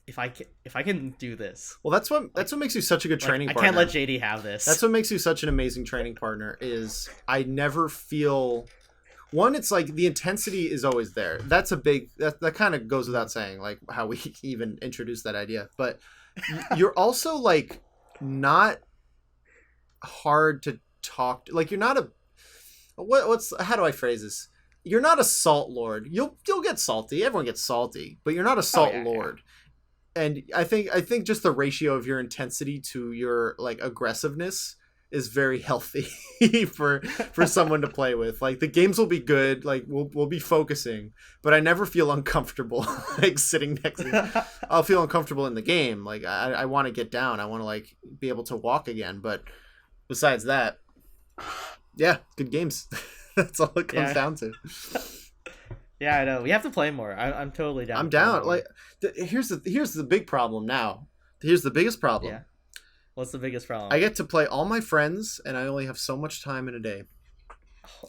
if I can do this, well, that's what makes you such a good like, training I partner. can't let JD have this. That's what makes you such an amazing training partner. Is I never feel one. It's like the intensity is always there. That's a big that kind of goes without saying. Like how we even introduced that idea, but you're also like not hard to talk to. Like you're not a what's how do I phrase this? You're not a salt lord. You'll get salty. Everyone gets salty, but you're not a salt yeah, lord. And I think just the ratio of your intensity to your like aggressiveness is very healthy for someone to play with. Like the games will be good, like we'll be focusing, but I never feel uncomfortable like sitting next to I'll feel uncomfortable in the game. Like I want to get down. I want to like be able to walk again, but besides that, yeah, good games. That's all it comes Yeah. down to. Yeah, I know. We have to play more. I'm totally down. I'm to play down. more. Like here's the big problem now. Here's the biggest problem. Yeah. What's the biggest problem? I get to play all my friends, and I only have so much time in a day.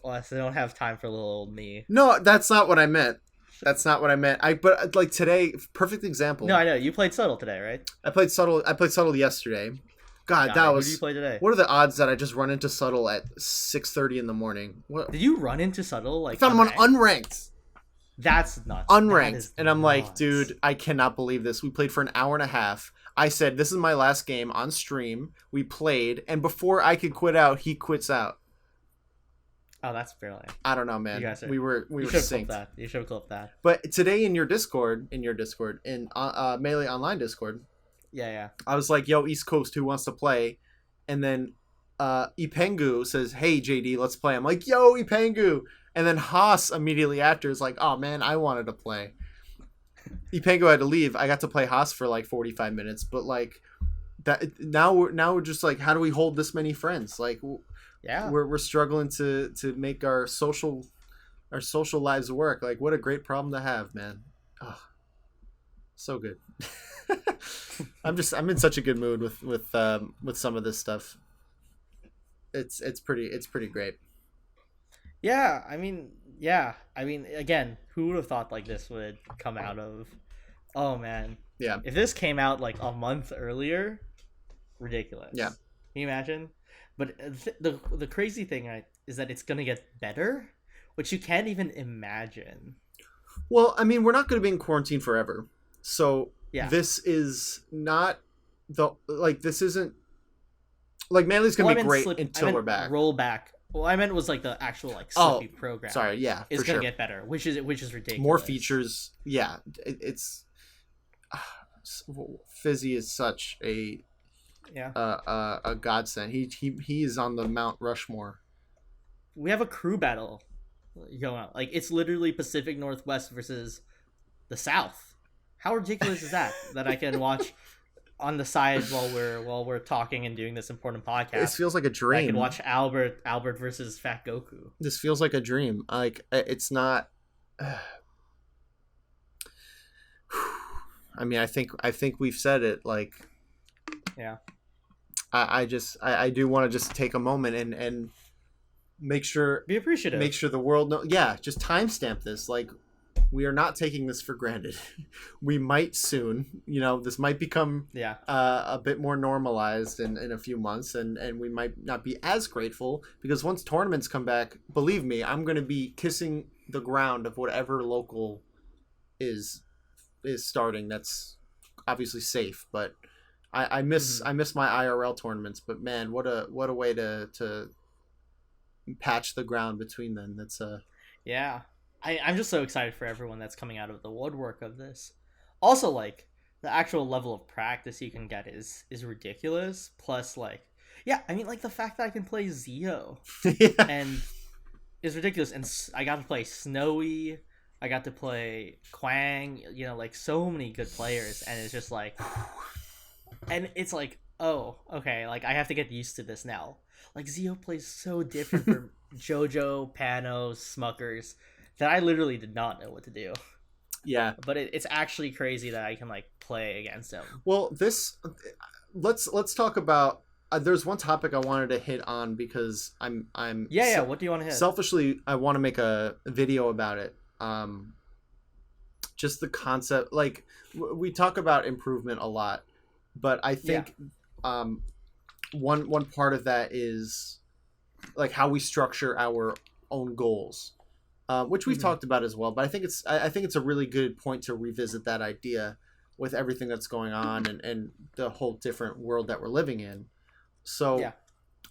Well, I don't have time for little old me. No, that's not what I meant. That's not what I meant. But like today, perfect example. No, I know. You played subtle today, right? I played subtle. I played subtle yesterday. God, Got that it. was. Who did you play today? What are the odds that I just run into subtle at 6:30 in the morning? What? Did you run into subtle like? I found him on unranked? unranked. That's nuts. Unranked, That is and I'm like, nuts. dude, I cannot believe this. We played for an hour and a half. I said, this is my last game on stream. We played, and before I could quit out, he quits out. Oh, that's brilliant. I don't know, man. You guys are- we were You should have synced. clipped that. You should have clipped that. But today in your Discord, in Melee Online Discord, Yeah, yeah. I was like, yo, East Coast, who wants to play? And then Ipengu says, hey, JD, let's play. I'm like, yo, Ipengu. And then Haas immediately after is like, oh, man, I wanted to play. Ipengu had to leave. I got to play Haas for like 45 minutes. But like that now we're just like, how do we hold this many friends? Like Yeah. we're struggling to make our social lives work. Like what a great problem to have, man. Ugh. So good. I'm in such a good mood with some of this stuff. It's pretty great. Yeah, I mean, again, who would have thought like this would come out of? Oh man, Yeah. if this came out like a month earlier, Yeah. ridiculous. Can you imagine? But the crazy thing is that it's gonna get better, which you can't even imagine. Well, I mean, we're not going to be in quarantine forever. So Yeah. this is not the like this isn't like Manly's Well, going to be great I until meant we're back. rollback. Well, I meant was like the actual like Oh, Slippy program sorry. Yeah, is for gonna sure. get better, which is More ridiculous. features. Yeah, it's Fizzy is such Yeah. a godsend. He is on the Mount Rushmore. We have a crew battle going on. Like it's literally Pacific Northwest versus the South. How ridiculous is that? That I can watch on the side while we're talking and doing this important This podcast. feels like a That I can dream. watch Albert versus Fat Goku. This feels like a dream. Like it's not. I mean, I think we've said it. Like Yeah. I do want to just take a moment and make sure Be appreciative. the world know. Yeah, just timestamp this. Like we are not taking this for granted. We might soon. This might become Yeah. a bit more normalized in a few months, and we might not be as grateful because once tournaments come back, believe me, I'm going to be kissing the ground of whatever local is starting. That's obviously safe, but Mm-hmm. I miss my IRL tournaments. But man, what a way to patch the ground between them. That's Yeah. I'm just so excited for everyone that's coming out of the woodwork of this. Also, like, the actual level of practice you can get is ridiculous. Plus, like, yeah, I mean, like, the fact that I can play Zio yeah. and is ridiculous. And I got to play Snowy. I got to play Quang. Like, so many good players. And it's just like, and it's like, oh, okay, like, I have to get used to this now. Like, Zio plays so different from JoJo, Panos, Smuckers that I literally did not know what to do. Yeah. But it's actually crazy that I can like play against him. Well, this let's talk about. There's one topic I wanted to hit on because Yeah. What do you want to hit? selfishly I want to make a video about it. Just the concept, like we talk about improvement a lot, but I Yeah. think one part of that is like how we structure our own goals, which we've Mm-hmm. talked about as well. But I think it's a really good point to revisit that idea with everything that's going on and the whole different world that we're living in. So Yeah.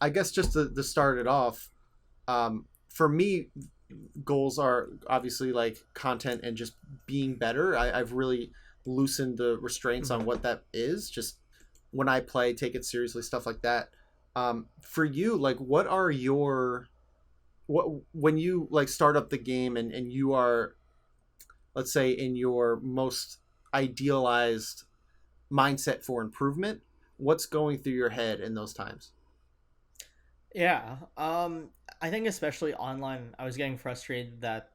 I guess just to start it off, for me, goals are obviously like content and just being better. I've really loosened the restraints Mm-hmm. on what that is. Just when I play, take it seriously, stuff like that. For you, like, what are your what when you like start up the game and you are, let's say, in your most idealized mindset for improvement, what's going through your head in those times? Yeah. I think especially online, I was getting frustrated that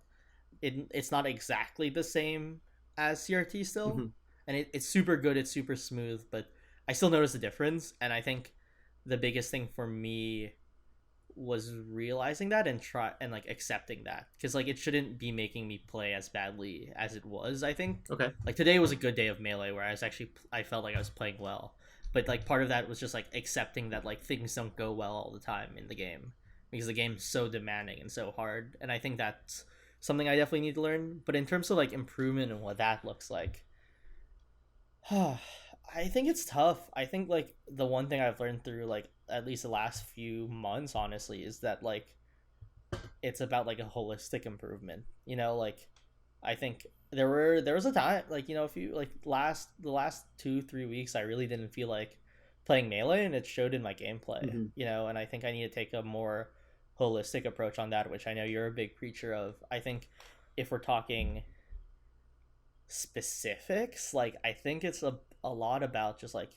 it's not exactly the same as CRT still, Mm-hmm. and it's super good. It's super smooth, but I still notice a difference. And I think the biggest thing for me was realizing that and try and like accepting that because like it shouldn't be making me play as badly as it was. I think Okay. like today was a good day of melee where I felt like I was playing well, but like part of that was just like accepting that like things don't go well all the time in the game because the game's so demanding and so hard. And I think that's something I definitely need to learn. But in terms of like improvement and what that looks like, I think it's tough. I think like the one thing I've learned through like at least the last few months, honestly, is that like it's about like a holistic improvement. Like I think there was a time like if you like the last 2-3 weeks, I really didn't feel like playing melee, and it showed in my gameplay. Mm-hmm. And I think I need to take a more holistic approach on that, which I know you're a big preacher of. I think if we're talking specifics, like I think it's a lot about just like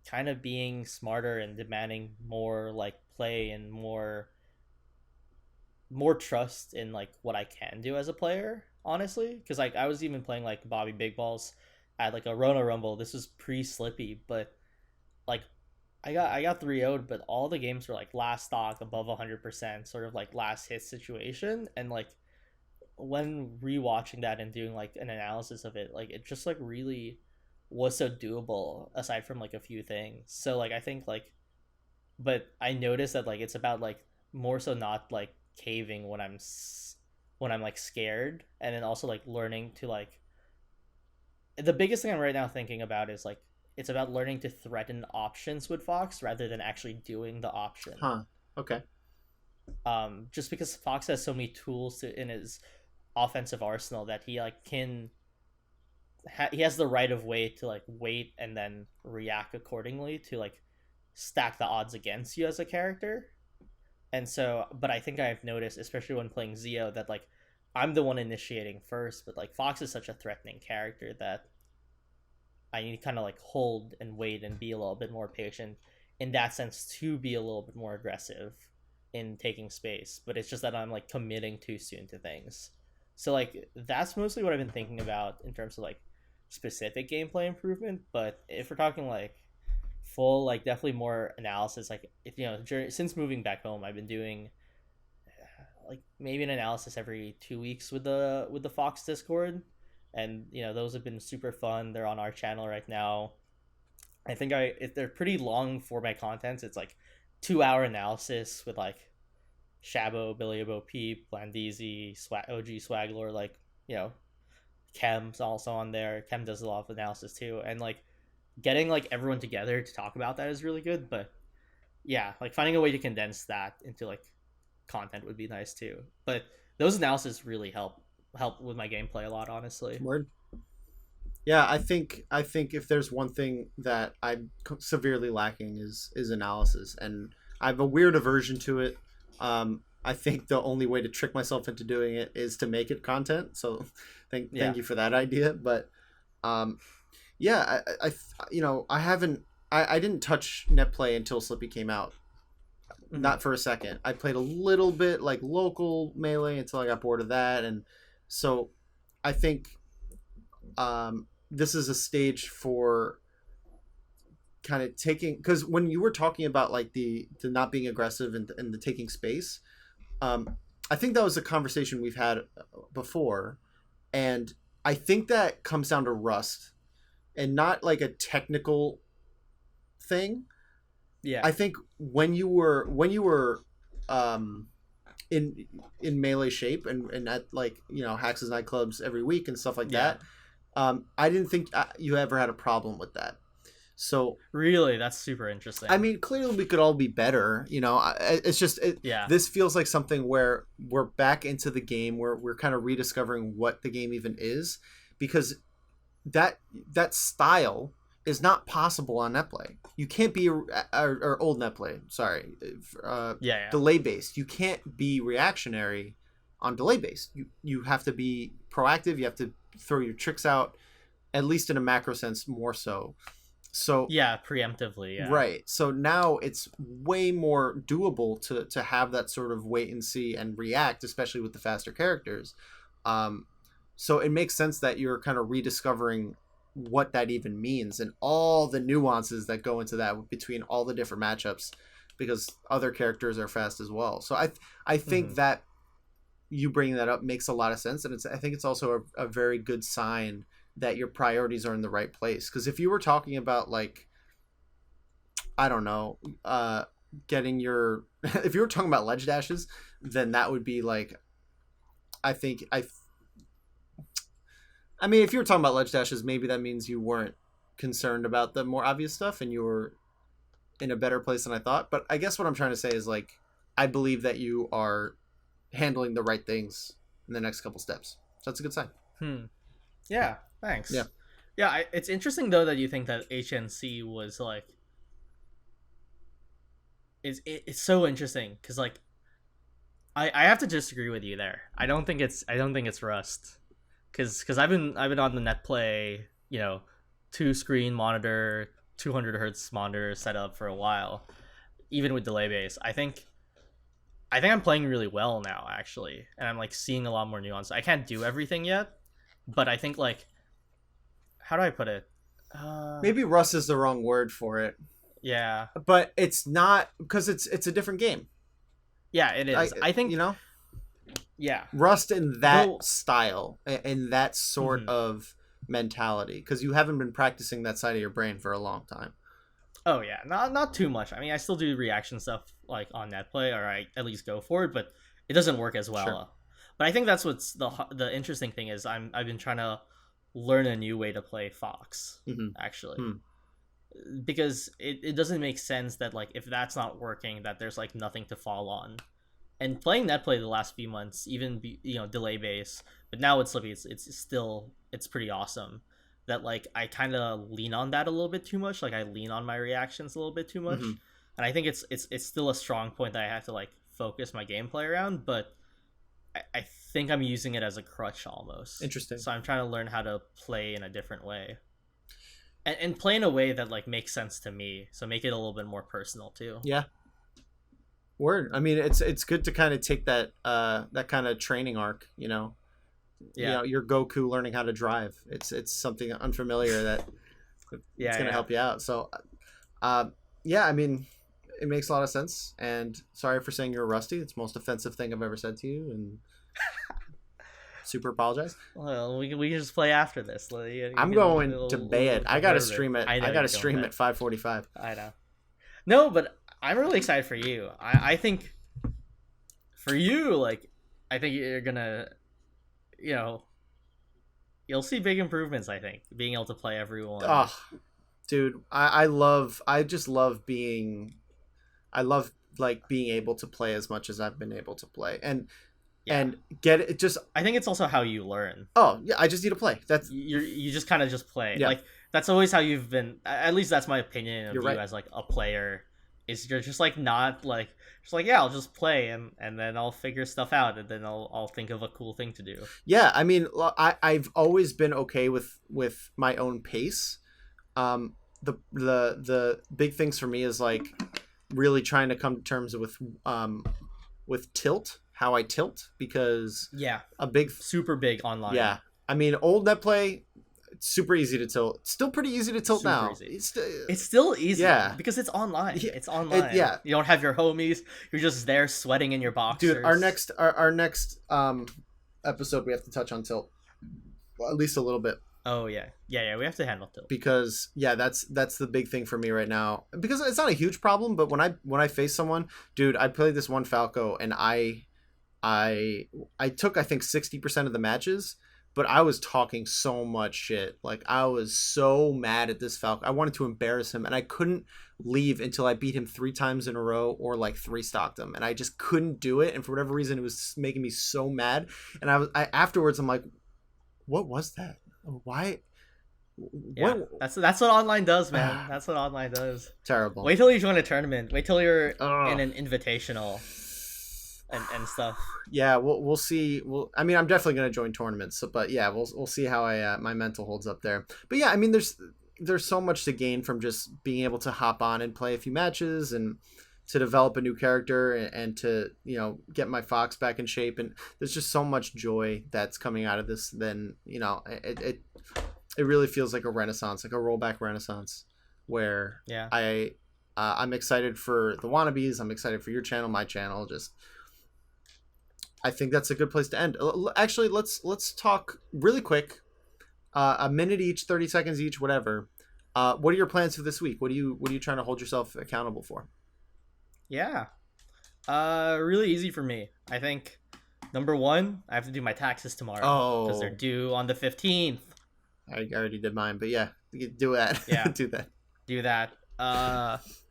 kind of being smarter and demanding more like play and more trust in like what I can do as a player, honestly, because like I was even playing like Bobby Big Balls at like a Rona Rumble. This was pre Slippy, but like I got 3-0'd, but all the games were like last stock above 100%, sort of like last hit situation, and like when rewatching that and doing like an analysis of it, like it just like really was so doable aside from like a few things. So like I think like, but I noticed that like it's about like more so not like caving when when I'm like scared, and then also like learning to like, the biggest thing I'm right now thinking about is like it's about learning to threaten options with Fox rather than actually doing the option. Huh. Okay. Just because Fox has so many tools in his offensive arsenal that he like he has the right of way to like wait and then react accordingly to like stack the odds against you as a character. And so, but I think I've noticed, especially when playing Zio, that like I'm the one initiating first, but like Fox is such a threatening character that I need to kind of like hold and wait and be a little bit more patient in that sense to be a little bit more aggressive in taking space. But it's just that I'm like committing too soon to things. So like that's mostly what I've been thinking about in terms of like specific gameplay improvement. But if we're talking like full, like definitely more analysis, like if you know since moving back home, I've been doing like maybe an analysis every 2 weeks with the Fox Discord, and you know those have been super fun. They're on our channel right now. I think if they're pretty long format contents. It's like 2 hour analysis with like Shabo, Billy Bo Peep, Blandeezy, OG Swaglor, like you know Chem's also on there. Chem does a lot of analysis too, and like getting like everyone together to talk about that is really good. But yeah, like finding a way to condense that into like content would be nice too. But those analysis really help with my gameplay a lot, honestly. Word. Yeah, I think if there's one thing that I'm severely lacking is analysis, and I have a weird aversion to it. I think the only way to trick myself into doing it is to make it content. So, thank Yeah. you for that idea. But um, yeah, I haven't I didn't touch netplay until Slippy came out. Mm-hmm. Not for a second. I played a little bit like local melee until I got bored of that, and so I think this is a stage for kind of taking, because when you were talking about like the not being aggressive and the taking space, I think that was a conversation we've had before, and I think that comes down to rust and not like a technical thing. Yeah. I think when you were um in melee shape and at like hacks and nightclubs every week and stuff like Yeah. that, I didn't think you ever had a problem with that. So Really, that's super I interesting. mean, clearly we could all be better. It's just Yeah. this feels like something where we're back into the game, where we're kind of rediscovering what the game even is, because that that style is not possible on netplay. You can't be or old netplay. Sorry, Yeah. Yeah. delay based. You can't be reactionary on delay based. You have to be proactive. You have to throw your tricks out, at least in a macro sense, more so. So Yeah. Preemptively. Yeah. right. So now it's way more doable to have that sort of wait and see and react, especially with the faster characters. Um, so it makes sense that you're kind of rediscovering what that even means and all the nuances that go into that between all the different matchups, because other characters are fast as well. So I Mm-hmm. think that you bringing that up makes a lot of sense, and I think it's also a very good sign that your priorities are in the right place. Because if you were talking about like, I don't know, getting your if you were talking about ledge dashes, then that would be like, I think I mean, if you were talking about ledge dashes, maybe that means you weren't concerned about the more obvious stuff and you were in a better place than I thought. But I guess what I'm trying to say is like, I believe that you are handling the right things in the next couple steps. So that's a good sign. Hmm. Yeah. Yeah. Thanks. Yeah. It's interesting though that you think that HNC was like it's so interesting because like I have to disagree with you there. I don't think it's Rust because I've been on the net play, 2 screen monitor, 200 hertz monitor setup for a while, even with delay base. I think I'm playing really well now actually, and I'm like seeing a lot more nuance. I can't do everything yet, but I think like how do I put it? Uh, Maybe rust is the wrong word for it, yeah, but it's not because it's a different game. yeah, it I is. I you think, know yeah, rust in that though. style in that sort Mhm. of mentality because you haven't been practicing that side of your brain for a long time. Oh yeah, not too much. I mean, I still do reaction stuff like on netplay, or I at least go for it, but it doesn't work as Sure. well. But I think that's what's the interesting thing is I've been trying to learn a new way to play Fox Hmm. actually, Hmm. because it doesn't make sense that like if that's not working, that there's like nothing to fall on. And playing netplay the last few months, even delay base, but now with Slippy, it's still it's pretty awesome. That like I kind of lean on that a little bit too much. Like I lean on my reactions a little bit too Hmm. much, and I think it's still a strong point that I have to like focus my gameplay around. But I think I'm using it as a crutch almost. Interesting. So I'm trying to learn how to play in a different way, and play in a way that like makes sense to me. So make it a little bit more personal too. Yeah. Word. I mean, it's good to kind of take that kind of training arc. Yeah, Your Goku learning how to drive. It's something unfamiliar that it's yeah, gonna yeah. help you out. So, uh, yeah, I mean, it makes a lot of sense. And sorry for saying you're rusty. It's the most offensive thing I've ever said to you, and super apologize. Well, we can just play after this. You I'm can going to bed. I gotta preserve it. stream it. I I know gotta you're going to stream bed. at 5:45. I know. No, but I'm really excited for you. I think for you, like, I think you're gonna, you know, you'll see big improvements. I think being able to play everyone. Oh, dude, I just love I love like being able to play as much as I've been able to play, Yeah, and get it just. I think it's also how you learn. Oh yeah, I just need to play. That's You just kind of just play. yeah. Like that's always how you've been. At least that's my opinion of You're you right. as like a player. Is you're just like not like just like yeah, I'll just play and then I'll figure stuff out and then I'll think of a cool thing to do. Yeah, I mean, I've always been okay with my own pace. The big things for me is like really trying to come to terms with tilt, how I tilt, because Yeah, a big super big online. yeah. I mean, old net play, it's super easy to tilt. It's still pretty easy to tilt Super now. easy. It's still easy Yeah, because it's online. yeah, It's online. yeah, You don't have your homies. You're just there sweating in your dude. Our boxers. next our next episode we have to touch on tilt, well, at least a little bit. Oh yeah, yeah, yeah. We have to handle tilt. Because yeah, that's the big thing for me right now, because it's not a huge problem, but when I face someone, dude, I played this one Falco, and I I took I think 60% of the matches, but I was talking so much shit. Like I was so mad at this Falco. I wanted to embarrass him, and I couldn't leave until I beat him 3 times in a row, or like three stocked him, and I just couldn't do it. And for whatever reason, it was making me so mad. And I afterwards I'm like, what was that? Why? Yeah, What? that's what online does, man. That's what online does. Terrible. Wait till you join a tournament. Wait till you're in Ugh. an invitational and stuff. Yeah, we'll see. I mean, I'm definitely gonna join tournaments, but yeah, we'll see how my mental holds up there. But yeah, I mean, there's so much to gain from just being able to hop on and play a few matches, and to develop a new character, and to get my Fox back in shape, and there's just so much joy that's coming out of this. Then it really feels like a renaissance, like a rollback renaissance, where Yeah. I'm excited for the Wannabes. I'm excited for your channel, my channel. Just I think that's a good place to end. Actually, let's talk really quick, a minute each, 30 seconds each, whatever. What are your plans for this week? What are you trying to hold yourself accountable for? Yeah. Really easy for me. I think number one, I have to do my taxes tomorrow because they're Oh, due on the 15th. I already did mine, but yeah, do that. Yeah, Do that. do that.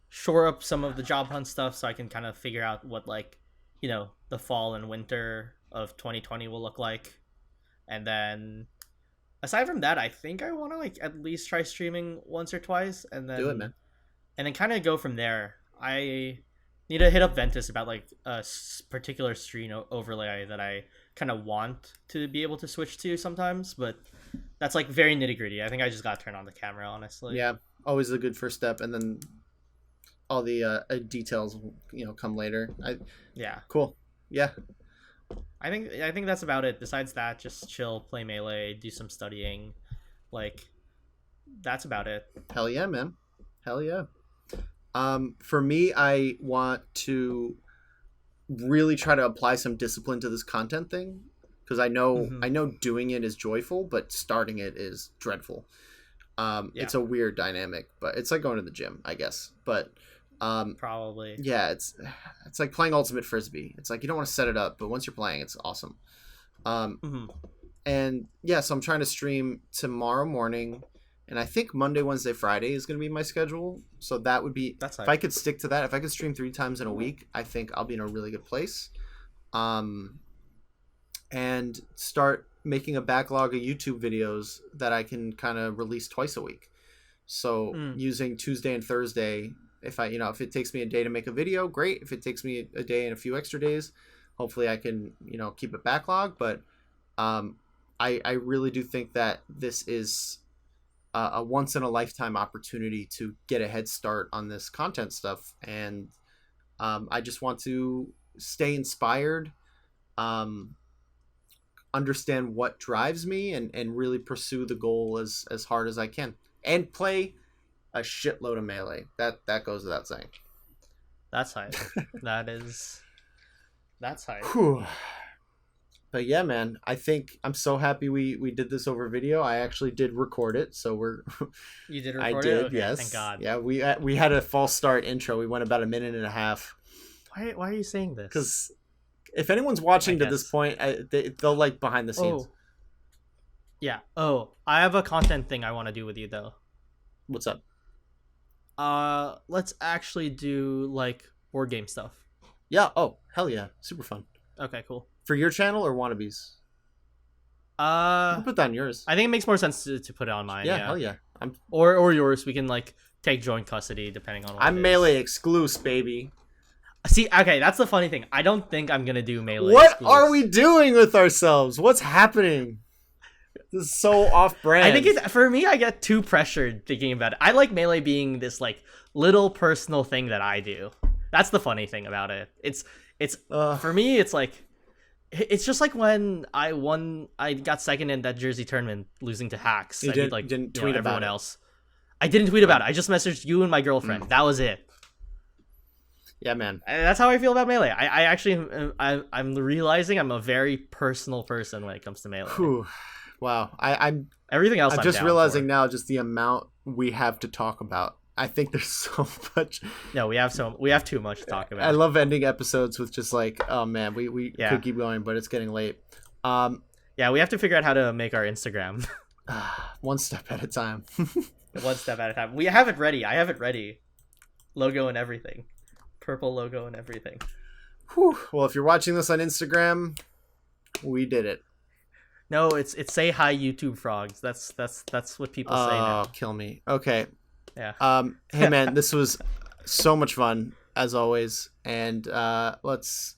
Shore up some of the job hunt stuff so I can kind of figure out what like, the fall and winter of 2020 will look like. And then aside from that, I think I want to like at least try streaming once or twice Do it, man. and then kind of go from there. I need to hit up Ventus about like a particular screen overlay that I kind of want to be able to switch to sometimes, but that's like very nitty gritty. I think I just got to turn on the camera, honestly. Yeah, always a good first step, and then all the details come later. Yeah, Cool. Yeah. I think that's about it. Besides that, just chill, play melee, do some studying. Like that's about it. Hell yeah, man. Hell yeah. For me, I want to really try to apply some discipline to this content thing, because I know doing it is joyful, but starting it is dreadful. It's a weird dynamic, but it's like going to the gym, I guess. But Probably. yeah, it's like playing ultimate frisbee. It's like you don't want to set it up, but once you're playing, it's awesome. And yeah, so I'm trying to stream tomorrow morning, and I think Monday, Wednesday, Friday is going to be my schedule. So that would be, if I could stick to that, if I could stream 3 times in a week, I think I'll be in a really good place. And start making a backlog of YouTube videos that I can kind of release twice a week. So using Tuesday and Thursday, if it takes me a day to make a video, great. If it takes me a day and a few extra days, hopefully I can, keep it backlog. But I really do think that this is a once in a lifetime opportunity to get a head start on this content stuff. And I just want to stay inspired, understand what drives me, and really pursue the goal as hard as I can, and play a shitload of Melee. That goes without saying. That's hype. That's hype. Whew. But yeah, man, I think I'm so happy we did this over video. I actually did record it, so we're. You did record it? it? Okay, yes. Thank God. Yeah, we had a false start intro. We went about a minute and a half. Why are you saying this? Because if anyone's watching to this point, they'll like behind the scenes. Oh. Yeah. Oh, I have a content thing I want to do with you though. What's up? Let's actually do like board game stuff. Yeah. Oh, hell yeah. Super fun. Okay, cool. For your channel or Wannabes? I'll put that on yours. I think it makes more sense to put it on mine. Yeah, hell yeah. Or yours. We can like take joint custody depending on what I'm Melee exclusive, baby. See, okay, that's the funny thing. I don't think I'm gonna do Melee. What are we doing with ourselves? What's happening? This is so off-brand. I think for me, I get too pressured thinking about it. I like Melee being this like little personal thing that I do. That's the funny thing about it. It's for me, it's like, it's just like when I got second in that Jersey tournament, losing to Hacks. You didn't tweet about everyone else. I didn't tweet about it. I just messaged you and my girlfriend. That was it. Yeah, man. And that's how I feel about Melee. I actually, I'm realizing I'm a very personal person when it comes to Melee. Whew. Wow. I'm everything else. I'm just realizing now just the amount we have to talk about. I think there's so much. No, we have too much to talk about. I love ending episodes with just like, oh man, we could keep going, but it's getting late. Yeah, we have to figure out how to make our Instagram. One step at a time. One step at a time. We have it ready. I have it ready. Logo and everything. Purple logo and everything. Whew. Well, if you're watching this on Instagram, we did it. No, it's say hi YouTube frogs. That's what people say now. Oh, kill me. Okay. Yeah. Hey man, this was so much fun as always, and let's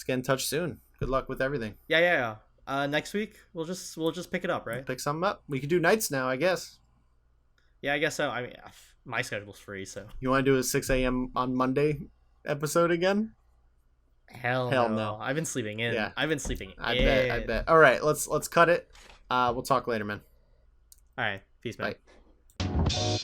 get in touch soon. Good luck with everything. Yeah. Next week we'll just pick it up, right? Pick something up. We could do nights now, I guess. Yeah, I guess so. I mean, my schedule's free, so. You want to do a 6 a.m. on Monday episode again? Hell no. I've been sleeping in. Yeah. I've been sleeping in. I bet. All right, let's cut it. We'll talk later, man. All right. Peace, man. Bye.